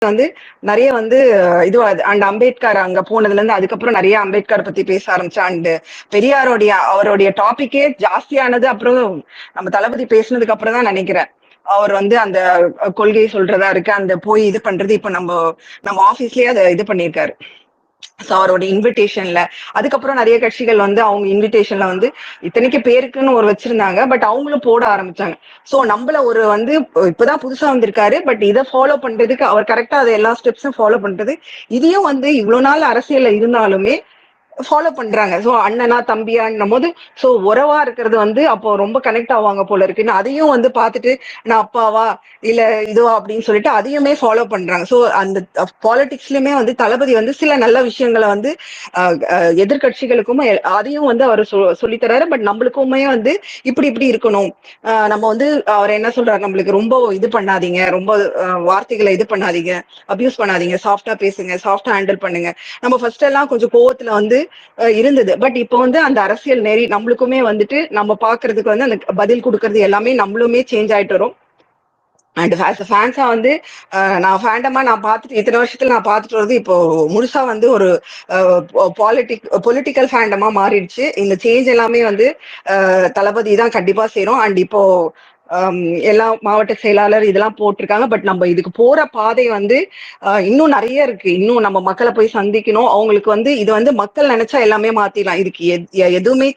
வந்து நிறைய வந்து அண்ட் அம்பேத்கர் அங்க போனதுல இருந்து அதுக்கப்புறம் நிறைய அம்பேத்கர் பத்தி பேச ஆரம்பிச்சா. அண்ட் அவருடைய டாபிக்கே ஜாஸ்தியானது அப்புறம் நம்ம தளபதி பேசினதுக்கு அப்புறம் தான் நினைக்கிறேன். அவர் வந்து அந்த கொள்கை சொல்றதா இருக்கு, அந்த போய் இது பண்றது இப்ப நம்ம ஆபீஸ்லயே அதை இது பண்ணியிருக்காரு. ஸோ அவரோட இன்விடேஷன்ல அதுக்கப்புறம் நிறைய கட்சிகள் வந்து அவங்க இன்விடேஷன்ல வந்து இத்தனைக்கு பேருக்குன்னு ஒரு வச்சிருந்தாங்க, பட் அவங்களும் போட ஆரம்பிச்சாங்க. ஸோ நம்மள ஒரு வந்து இப்பதான் புதுசா வந்திருக்காரு, பட் இதை ஃபாலோ பண்றதுக்கு அவர் கரெக்டா அதை எல்லா ஸ்டெப்ஸும் ஃபாலோ பண்றது. இதையும் வந்து இவ்வளவு நாள் அரசியல்ல இருந்தாலுமே ஃபாலோ பண்றாங்க. சோ அண்ணனா தம்பியான்னும் போது சோ உறவா இருக்கிறது வந்து அப்போ ரொம்ப கனெக்ட் ஆவாங்க போல இருக்குன்னு அதையும் வந்து பார்த்துட்டு நான் அப்பாவா இல்ல இதுவா அப்படின்னு சொல்லிட்டு அதையுமே ஃபாலோ பண்றாங்க. சோ அந்த பாலிடிக்ஸ்லயுமே வந்து தளபதி வந்து சில நல்ல விஷயங்களை வந்து எதிர்கட்சிகளுக்கும் அதையும் வந்து அவர் சொல்லித்தராரு. பட் நம்மளுக்குமே வந்து இப்படி இப்படி இருக்கணும். நம்ம வந்து அவர் என்ன சொல்றாரு, நம்மளுக்கு ரொம்ப இது பண்ணாதீங்க, ரொம்ப வார்த்தைகளை இது பண்ணாதீங்க, அபியூஸ் பண்ணாதீங்க, சாஃப்டா பேசுங்க, சாஃப்டா ஹேண்டில் பண்ணுங்க. நம்ம ஃபர்ஸ்ட் எல்லாம் கொஞ்சம் கோவத்துல வந்து இருந்தது, பட் இப்போ வந்து அந்த அரசியல் நெறி நம்மளுக்குமே வந்துட்டு நம்ம பாக்குறதுக்கு வந்து அந்த பதில் கொடுக்கறது எல்லாமே நம்மளுமே சேஞ்ச் ஆயிட்டு வரும். அண்ட் ஃபேன்ஸா வந்து நான் ஃபேண்டமா நான் பார்த்துட்டு இத்தனை வருஷத்துல நான் பார்த்துட்டு வருது இப்போ முழுசா வந்து ஒரு பொலிட்டிக்கல் ஃபேண்டமா மாறிடுச்சு. இந்த சேஞ்ச் எல்லாமே வந்து தளபதி தான் கண்டிப்பா செய்யறோம். அண்ட் இப்போ எல்லா மாவட்ட செயலாளர் இதெல்லாம் போட்டிருக்காங்க. பட் நம்ம இதுக்கு போற பாதை வந்து இன்னும் நிறைய இருக்கு. இன்னும் நம்ம மக்களை போய் சந்திக்கணும். அவங்களுக்கு வந்து இது வந்து மக்கள் நினைச்சா எல்லாமே மாத்திடலாம். இதுக்கு எதுவுமே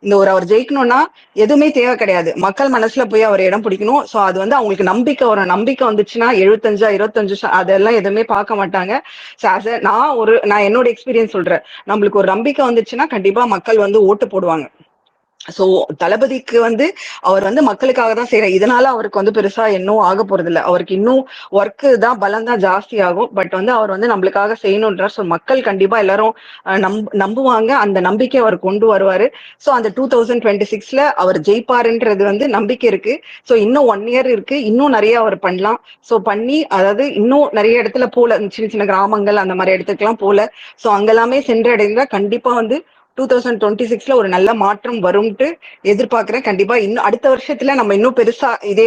இந்த ஒரு அவர் ஜெயிக்கணும்னா எதுவுமே தேவை கிடையாது. மக்கள் மனசுல போய் அவர் இடம் பிடிக்கணும். சோ அது வந்து அவங்களுக்கு நம்பிக்கை வந்துச்சுன்னா 25 அதெல்லாம் எதுவுமே பார்க்க மாட்டாங்க. நான் என்னோட எக்ஸ்பீரியன்ஸ் சொல்றேன். நம்மளுக்கு ஒரு நம்பிக்கை வந்துச்சுன்னா கண்டிப்பா மக்கள் வந்து ஓட்டு போடுவாங்க. சோ தளபதிக்கு வந்து அவர் வந்து மக்களுக்காக தான் செய்யறாரு. இதனால அவருக்கு வந்து பெருசா இன்னும் ஆக போறது இல்லை. அவருக்கு இன்னும் ஒர்க்கு தான் பலம் தான் ஜாஸ்தி ஆகும். பட் வந்து அவர் வந்து நம்மளுக்காக செய்யணும்ன்றார். ஸோ மக்கள் கண்டிப்பா எல்லாரும் நம்புவாங்க. அந்த நம்பிக்கை அவர் கொண்டு வருவாரு. ஸோ அந்த 2026ல அவர் ஜெயிப்பாருன்றது வந்து நம்பிக்கை இருக்கு. ஸோ இன்னும் 1 இயர் இருக்கு. இன்னும் நிறைய அவர் பண்ணலாம். ஸோ பண்ணி அதாவது இன்னும் நிறைய இடத்துல போல சின்ன சின்ன கிராமங்கள் அந்த மாதிரி இடத்துக்குலாம் போல. ஸோ அங்கெல்லாமே சென்றடைந்தா கண்டிப்பா வந்து 2026ல ஒரு நல்ல மாற்றம் வரும்ட்டு எதிர்பார்க்கிறேன். கண்டிப்பா இன்னும் அடுத்த வருஷத்துல நம்ம இன்னும் பெருசா இதே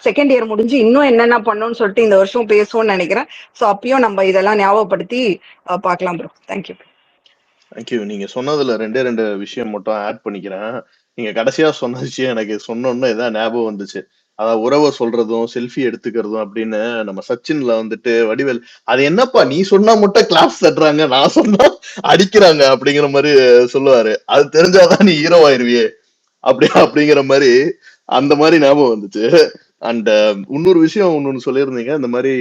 செகண்ட் இயர் முடிஞ்சு இன்னும் என்னென்ன பண்ணணும்னு சொல்லிட்டு இந்த வருஷம் பேசுவோம்னு நினைக்கிறேன். சோ அப்பயும் நம்ம இதெல்லாம் ஞாபகப்படுத்தி பார்க்கலாம் ப்ரோ. தேங்க்யூ. தேங்க்யூ. நீங்க சொன்னதுல 2 விஷயம் மட்டும் ஆட் பண்ணிக்கிறேன். நீங்க கடைசியா சொன்ன விஷயம் எனக்கு சொன்னோன்னு இதான் ஞாபகம் வந்துச்சு. அதாவது உறவை சொல்றதும் செல்ஃபி எடுத்துக்கிறதும் அப்படின்னு நம்ம சச்சின்ல வந்துட்டு வடிவேல் அது என்னப்பா நீ சொன்னா மட்டும் கிளாஸ் தட்டுறாங்க, நான் சொன்னா அடிக்கிறாங்க அப்படிங்கிற மாதிரி சொல்லுவாரு. அது தெரிஞ்சாதான் நீ ஹீரோ ஆயிருவியே அப்படிங்கிற மாதிரி அந்த மாதிரி ஞாபகம் வந்துச்சு. அண்ட் இன்னொரு விஷயம் இன்னொன்னு சொல்லியிருந்தீங்க. இந்த மாதிரி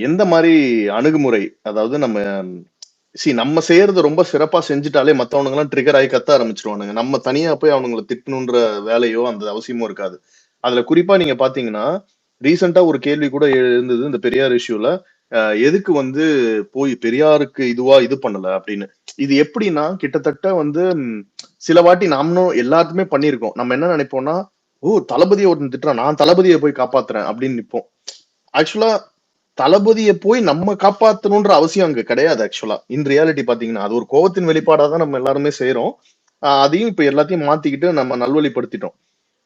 எந்த மாதிரி அணுகுமுறை, அதாவது நம்ம செய்யறது ரொம்ப சிறப்பா செஞ்சுட்டாலே மத்தவனுங்க எல்லாம் ட்ரிகர் ஆகி கத்த ஆரம்பிச்சிருவானுங்க. நம்ம தனியா போய் அவனுங்களை திட்டணுன்ற வேலையோ அந்த அவசியமும் இருக்காது. அதுல குறிப்பா நீங்க பாத்தீங்கன்னா ரீசெண்டா ஒரு கேள்வி கூட இருந்தது இந்த பெரியார் இஷ்யூல. எதுக்கு வந்து போய் பெரியாருக்கு இது பண்ணல அப்படின்னு. இது எப்படின்னா கிட்டத்தட்ட வந்து சில வாட்டி நாமளும் எல்லாத்துமே பண்ணிருக்கோம். நம்ம என்ன நினைப்போம்னா, ஓ தளபதியை ஒருத்தன் திட்டுறான், நான் தளபதியை போய் காப்பாத்துறேன் அப்படின்னு நிப்போம். ஆக்சுவலா தளபதியை போய் நம்ம காப்பாத்தணும்ன்ற அவசியம் அங்க கிடையாது. ஆக்சுவலா இன் ரியாலிட்டி பாத்தீங்கன்னா அது ஒரு கோவத்தின் வெளிப்பாடா தான் நம்ம எல்லாருமே செய்யறோம். அதையும் இப்ப எல்லாத்தையும் மாத்திக்கிட்டு நம்ம நல்வழிப்படுத்திட்டோம்.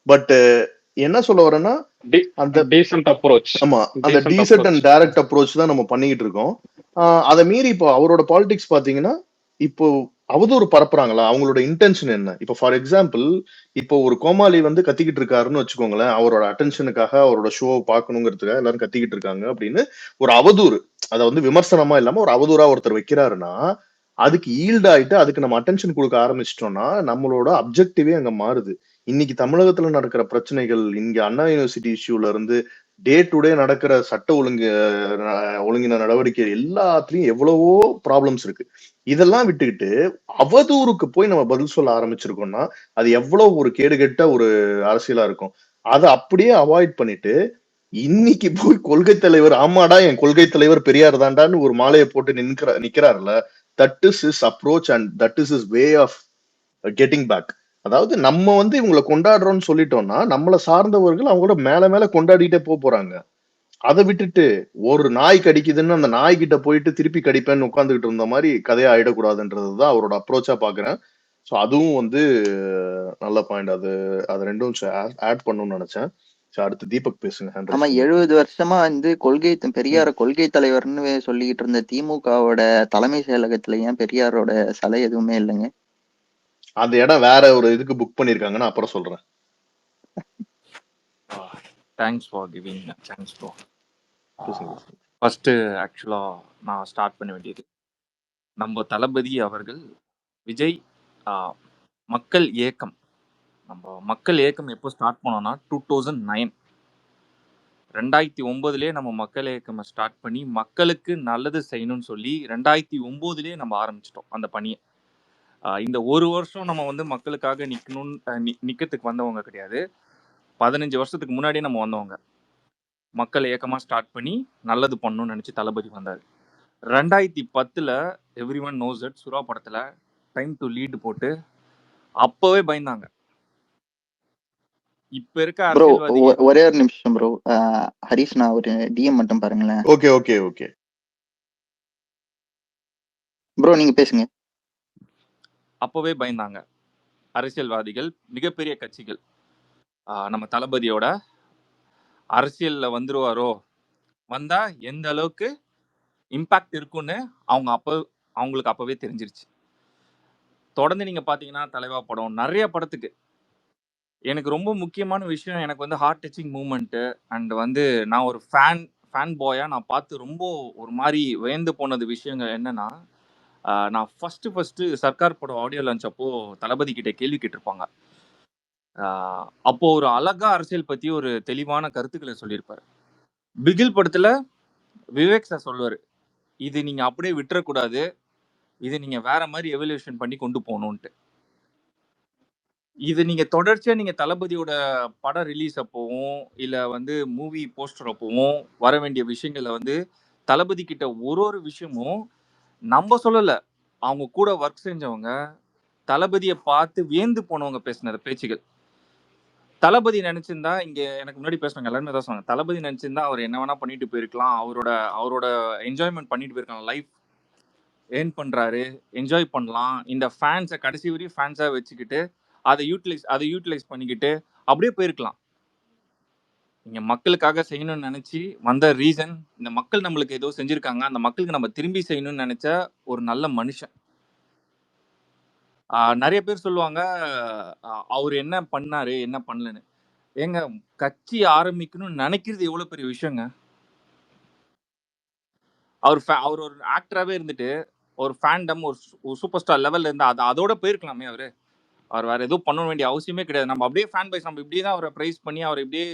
பட் என்ன சொல்ல வரேன்னா அந்த டீசன்ட் அப்ரோச், ஆமா அந்த டீசன்ட் அண்ட் டைரக்ட் அப்ரோச் தான் நம்ம பண்ணிக்கிட்டு இருக்கோம். அதை மீறி இப்போ அவரோட பாலிடிக்ஸ் பாத்தீங்கன்னா இப்போ அவதூறு பரப்புறாங்களா, அவங்களோட இன்டென்ஷன் என்ன? இப்போ ஃபார் எக்ஸாம்பிள் இப்போ ஒரு கோமாளி வந்து கத்திக்கிட்டு இருக்காருன்னு வச்சுக்கோங்களேன், அவரோட அட்டென்ஷனுக்காக அவரோட ஷோ பார்க்கணுங்கிறதுக்காக எல்லாரும் கத்திக்கிட்டு இருக்காங்க அப்படின்னு ஒரு அவதூறு, அதை வந்து விமர்சனமா இல்லாம ஒரு அவதூறா ஒருத்தர் வைக்கிறாருன்னா அதுக்கு ஈல்ட் ஆயிட்டு அதுக்கு நம்ம அட்டென்ஷன் கொடுக்க ஆரம்பிச்சிட்டோம்னா நம்மளோட அப்ஜெக்டிவே அங்க மாறுது. இன்னைக்கு தமிழகத்துல நடக்கிற பிரச்சனைகள், இங்க அண்ணா யூனிவர்சிட்டி இஷ்யூல இருந்து டே டு டே நடக்கிற சட்ட ஒழுங்கின நடவடிக்கை எல்லாத்துலயும் எவ்வளவோ ப்ராப்ளம்ஸ் இருக்கு. இதெல்லாம் விட்டுக்கிட்டு அவதூறுக்கு போய் நம்ம பதில் சொல்ல ஆரம்பிச்சிருக்கோம்னா அது எவ்வளவு ஒரு கேடுகெட்ட ஒரு அரசியலா இருக்கும். அதை அப்படியே அவாய்ட் பண்ணிட்டு இன்னைக்கு போய் கொள்கை தலைவர், ஆமாடா என் கொள்கை தலைவர் பெரியார் தாண்டான்னு ஒரு மாலையை போட்டு நிக்கிறாருல, that is his approach and that is his way of getting back. அதாவது நம்ம வந்து இவங்களை கொண்டாடுறோம்னு சொல்லிட்டோம்னா நம்மள சார்ந்தவர்கள் அவங்களோட மேல மேல கொண்டாடிட்டே போறாங்க. அதை விட்டுட்டு ஒரு நாய் கடிக்குதுன்னு அந்த நாய் கிட்ட போயிட்டு திருப்பி கடிப்பேன்னு உட்காந்துக்கிட்டு இருந்த மாதிரி கதையா ஆயிடக்கூடாதுன்றதுதான் அவரோட அப்ரோச்சா பாக்குறேன். ஸோ அதுவும் வந்து நல்ல பாயிண்ட். அது ரெண்டும் ஆட் பண்ணணும்னு நினைச்சேன். சரி, அடுத்து தீபக் பேசுங்க. ஹேண்ட் ஆமா, ரைஸ் பண்ணி. 70 வருஷமா வந்து ம். பெரியார கொள்கை தலைவர்னு சொல்லிக்கிட்டு இருந்த திமுகவோட தலைமை செயலகத்துல ஏன் பெரியாரோட சிலை எதுவுமே இல்லைங்க? அந்த இடம் வேற ஒரு இதுக்கு புக் பண்ணிருக்காங்கன்னு அப்புறம் சொல்றேன். Thanks for giving chance bro. பேசுங்க. ஃபர்ஸ்ட் ஆக்சுவலா நான் ஸ்டார்ட் பண்ண வேண்டியது, நம்ம தளபதி அவர்கள் விஜய் மக்கள் இயக்கம், நம்ம மக்கள் இயக்கம் எப்போ ஸ்டார்ட் பண்ணோம்னா 2009 2009 நம்ம மக்கள் இயக்கம் ஸ்டார்ட் பண்ணி மக்களுக்கு நல்லது செய்யணும்னு சொல்லி 2009 நம்ம ஆரம்பிச்சிட்டோம் அந்த பணியை. இந்த ஒரு வருஷம் நம்ம வந்து மக்களுக்காக நிக்கிறதுக்கு வந்தவங்க கிடையாது. 15 வருஷத்துக்கு முன்னாடியே நம்ம வந்தவங்க. மக்கள் இயக்கமா ஸ்டார்ட் பண்ணி நல்லது பண்ணணும்னு நினைச்சு தளபதி வந்தார். 2010 எவ்ரி ஒன் நோஸ் இட், சுறா படத்துல டைம் டு லீட் போட்டு அப்பவே பயந்தாங்க. இப்ப இருக்க ப்ரோ அரசியல்வாதிகள் ஒரே ஒரு நிமிஷம் ப்ரோ. ஹரிஷ், நான் ஒரு டிஎம் மட்டும் பாருங்களேன். ஓகே ஓகே ஓகே ப்ரோ நீங்க பேசுங்க. அப்பவே பயந்தாங்க அரசியல்வாதிகள், மிகப்பெரிய கட்சிகள். நம்ம தளபதியோட அரசியல்ல வந்துருவாரோ, வந்தா எந்த அளவுக்கு இம்பாக்ட் இருக்குன்னு அவங்களுக்கு அப்பவே தெரிஞ்சிருச்சு. தொடர்ந்து நீங்க பாத்தீங்கன்னா தலைவா படம், நிறைய படத்துக்கு எனக்கு ரொம்ப முக்கியமான விஷயம், எனக்கு வந்து ஹார்ட் டச்சிங் மூமெண்ட் அண்ட் வந்து நான் ஒரு ஃபேன் பாயா நான் பார்த்து ரொம்ப ஒரு மாதிரி வியந்து போனது விஷயங்கள் என்னன்னா, நான் ஃபர்ஸ்ட் சர்க்கார் படம் ஆடியோ லான்ச் அப்போ தளபதி கிட்ட கேள்வி கேட்டிருப்பாங்க. அப்போ ஒரு அழகா அரசியல் பத்தி ஒரு தெளிவான கருத்துக்களை சொல்லியிருப்பாரு. பிகில் படத்துல விவேக் சார் சொல்லுவாரு, இது நீங்க அப்படியே விட்டுறக்கூடாது, இது நீங்க வேற மாதிரி எவல்யூஷன் பண்ணி கொண்டு போகணும்ட்டு. இது நீங்க தொடர்ச்சியா நீங்க தளபதியோட படம் ரிலீஸ் அப்பவும் இல்ல வந்து மூவி போஸ்டர் அப்பவும் வர வேண்டிய விஷயங்களை வந்து தளபதி கிட்ட ஒரு விஷயமும் நம்ம சொல்லல, அவங்க கூட ஒர்க் செஞ்சவங்க தளபதியை பார்த்து வியந்து போனவங்க பேசின பேச்சுகள். தளபதி நினைச்சிருந்தா, இங்க எனக்கு முன்னாடி பேசுவாங்க எல்லாருமே தான் சொன்னாங்க, தளபதி நினைச்சிருந்தா அவர் என்ன வேணா பண்ணிட்டு போயிருக்கலாம், அவரோட என்ஜாய்மெண்ட் பண்ணிட்டு போயிருக்கலாம், லைஃப் ஏர்ன் பண்றாரு, என்ஜாய் பண்ணலாம், இந்த ஃபேன்ஸை கடைசி வரையும் ஃபேன்ஸா வச்சுக்கிட்டு அதை யூட்டிலைஸ் பண்ணிக்கிட்டு அப்படியே போயிருக்கலாம். இங்க மக்களுக்காக செய்யணும்னு நினைச்சு வந்த ரீசன், இந்த மக்கள் நம்மளுக்கு ஏதோ செஞ்சிருக்காங்க, அந்த மக்களுக்கு நம்ம திரும்பி செய்யணும்னு நினைச்ச ஒரு நல்ல மனுஷன். நிறைய பேர் சொல்லுவாங்க அவர் என்ன பண்ணாரு என்ன பண்ணலன்னு. ஏங்க, கட்சி ஆரம்பிக்கணும்னு நினைக்கிறது எவ்வளவு பெரிய விஷயங்க. அவர் ஒரு ஆக்டராகவே இருந்துட்டு ஒரு ஃபேண்டம், ஒரு சூப்பர் ஸ்டார் லெவல்ல இருந்தா அதோட போயிருக்கலாமே. அவர் வேற எதுவும் பண்ண வேண்டிய அவசியமே கிடையாது. நம்ம அப்படியே ஃபேன் பைஸ், நம்ம இப்படியே தான் அவரை ப்ரைஸ் பண்ணி அவரை இப்படியே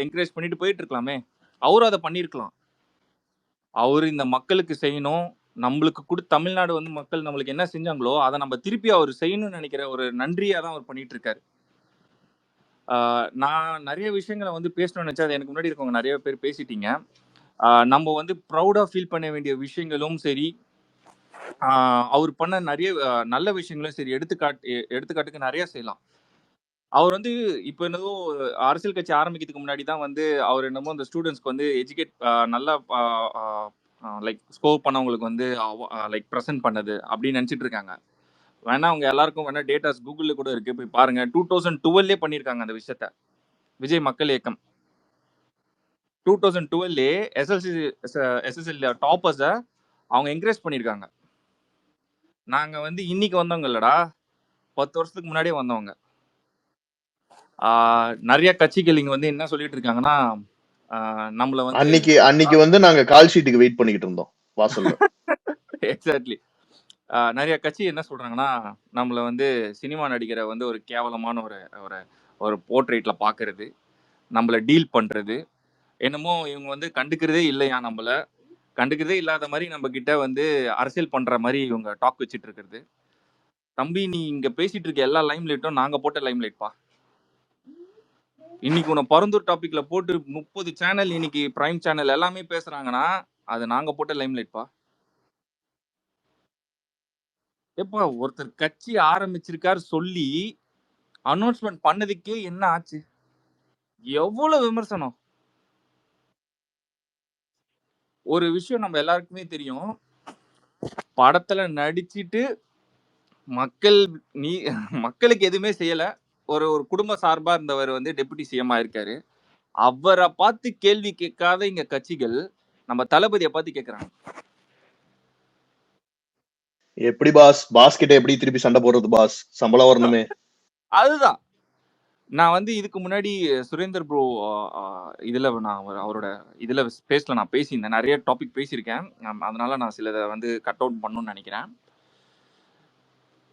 என்கரேஜ் பண்ணிட்டு போயிட்டு இருக்கலாமே. அவரும் அதை பண்ணியிருக்கலாம். அவர் இந்த மக்களுக்கு செய்யணும், நம்மளுக்கு தமிழ்நாடு வந்து மக்கள் நம்மளுக்கு என்ன செஞ்சாங்களோ அதை நம்ம திருப்பி அவர் செய்யணும்னு நினைக்கிற ஒரு நன்றியா தான் அவர் பண்ணிட்டு இருக்காரு. நான் நிறைய விஷயங்களை வந்து பேசணும்னு நினைச்சா, அது எனக்கு முன்னாடி இருக்கவங்க நிறைய பேர் பேசிட்டீங்க. நம்ம வந்து ப்ரௌடா ஃபீல் பண்ண வேண்டிய விஷயங்களும் சரி, அவர் பண்ண நிறைய நல்ல விஷயங்களும் சரி, எடுத்துக்காட்டுக்கு நிறைய செய்யலாம். அவர் வந்து இப்போ என்னதோ அரசியல் கட்சி ஆரம்பிக்கிறதுக்கு முன்னாடி தான் வந்து அவர் என்னமோ அந்த ஸ்டூடெண்ட்ஸ்க்கு வந்து எஜுகேட் நல்லா லைக் ஸ்கோர் பண்ணவங்களுக்கு வந்து லைக் ப்ரெசென்ட் பண்ணது அப்படின்னு நினச்சிட்டு இருக்காங்க. வேணா அவங்க எல்லாருக்கும் வேணா டேட்டாஸ் கூகுளில் கூட இருக்கு, போய் பாருங்க. 2012 பண்ணியிருக்காங்க அந்த விஷயத்த. விஜய் மக்கள் இயக்கம் 2012 எஸ்எஸ்எல் டாப்பர்ஸை அவங்க என்கரேஜ் பண்ணியிருக்காங்க. நாங்கள் வந்து இன்னைக்கு வந்தவங்க இல்லடா, 10 வருஷத்துக்கு முன்னாடியே வந்தவங்க. நிறைய கட்சிகள் இங்க வந்து என்ன சொல்லிட்டு இருக்காங்கன்னா, நம்மள வந்து அன்னைக்கு வந்து நாங்க கால் ஷீட்டுக்கு வெயிட் பண்ணிக்கிட்டு இருந்தோம் வாசல்ல. எக்ஸாக்ட்லி. நிறைய கட்சி என்ன சொல்றாங்கன்னா, நம்மள வந்து சினிமா நடிகரை வந்து ஒரு கேவலமான ஒரு போர்ட்ரேட்ல பாக்குறது, நம்மள டீல் பண்றது, என்னமோ இவங்க வந்து கண்டுக்கிறதே இல்லையா, நம்மள கண்டுக்கிறதே இல்லாத மாதிரி நம்ம கிட்ட வந்து அரசியல் பண்ற மாதிரி இவங்க டாக் வச்சுட்டு இருக்கிறது. தம்பி, நீ இங்க பேசிட்டு இருக்க எல்லா லைம் லைட்டும் நாங்க போட்ட லைம் லைட்பா. இன்னைக்கு உன பரந்தூர் டாபிக்ல போட்டு 30 சேனல், இன்னைக்கு பிரைம் சேனல் எல்லாமே பேசுறாங்கன்னா அது நாங்க போட்ட லைம் லைட்பா. எப்ப ஒருத்தர் கட்சி ஆரம்பிச்சிருக்காரு சொல்லி அனௌன்ஸ்மெண்ட் பண்ணதுக்கே என்ன ஆச்சு, எவ்வளவு விமர்சனம். ஒரு விஷயம் நம்ம எல்லாருக்குமே தெரியும், படத்துல நடிச்சிட்டு மக்களுக்கு எதுவுமே செய்யல, ஒரு குடும்ப சார்பா இருந்தவர் வந்து டெபுட்டி சிஎம் ஆயிருக்காரு. அவரை பார்த்து கேள்வி கேட்காத இங்க கட்சிகள் நம்ம தளபதியை பார்த்து கேட்கறாங்க. எப்படி பாஸ் கிட்ட எப்படி திருப்பி சண்டை போடுறது பாஸ்? சம்பளம் வரணுமே. அதுதான் நான் இதுக்கு முன்னாடி சுரேந்தர் ப்ரோ இதுல நான் அவரோட இதுல ஸ்பேஸ்ல நான் பேசியிருந்தேன். நிறைய டாபிக் பேசியிருக்கேன். அதனால நான் சிலதை கட் அவுட் பண்ணணும்னு நினைக்கிறேன்.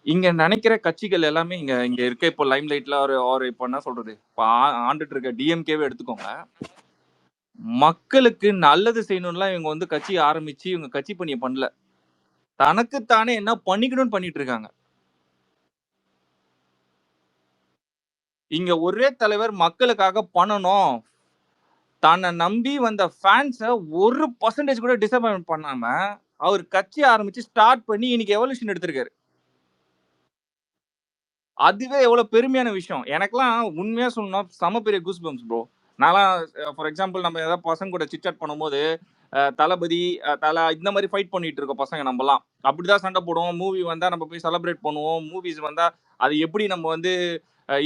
இங்க நினைக்கிற கட்சிகள் எல்லாமே இங்க இருக்க இப்போ லைம் லைட்ல ஒரு இப்போ என்ன சொல்றது, இப்போ ஆண்டுட்டு இருக்க டிஎம்கேவே எடுத்துக்கோங்க. மக்களுக்கு நல்லது செய்யணும்லாம் இவங்க கட்சி ஆரம்பிச்சு இவங்க கட்சி பணியை பண்ணல. தனக்குத்தானே என்ன பண்ணிக்கணும்னு பண்ணிட்டு இருக்காங்க. இங்க ஒரே தலைவர் மக்களுக்காக பண்ணணும், தன்னை நம்பி வந்த ஃபேன்ஸை 1% கூட டிசப்பாயின்ட் பண்ணாம அவர் கட்சி ஆரம்பிச்சு ஸ்டார்ட் பண்ணி இன்னைக்கு எவல்யூஷன் எடுத்திருக்காரு. அதுவே எவ்வளவு பெருமையான விஷயம். எனக்கெல்லாம் உண்மையா சொல்லணும்னா செம பெரிய கூஸ் பம்ப்ஸ் ப்ரோ. நான்லாம் ஃபார் எக்ஸாம்பிள் நம்ம ஏதாவது பசங்க கூட சிட் சாட் பண்ணும்போது தளபதி இந்த மாதிரி ஃபைட் பண்ணிட்டு இருக்க பசங்க நம்மலாம் அப்படிதான் சண்டை போடுவோம். மூவி வந்தா நம்ம போய் செலிப்ரேட் பண்ணுவோம். மூவிஸ் வந்தா அது எப்படி நம்ம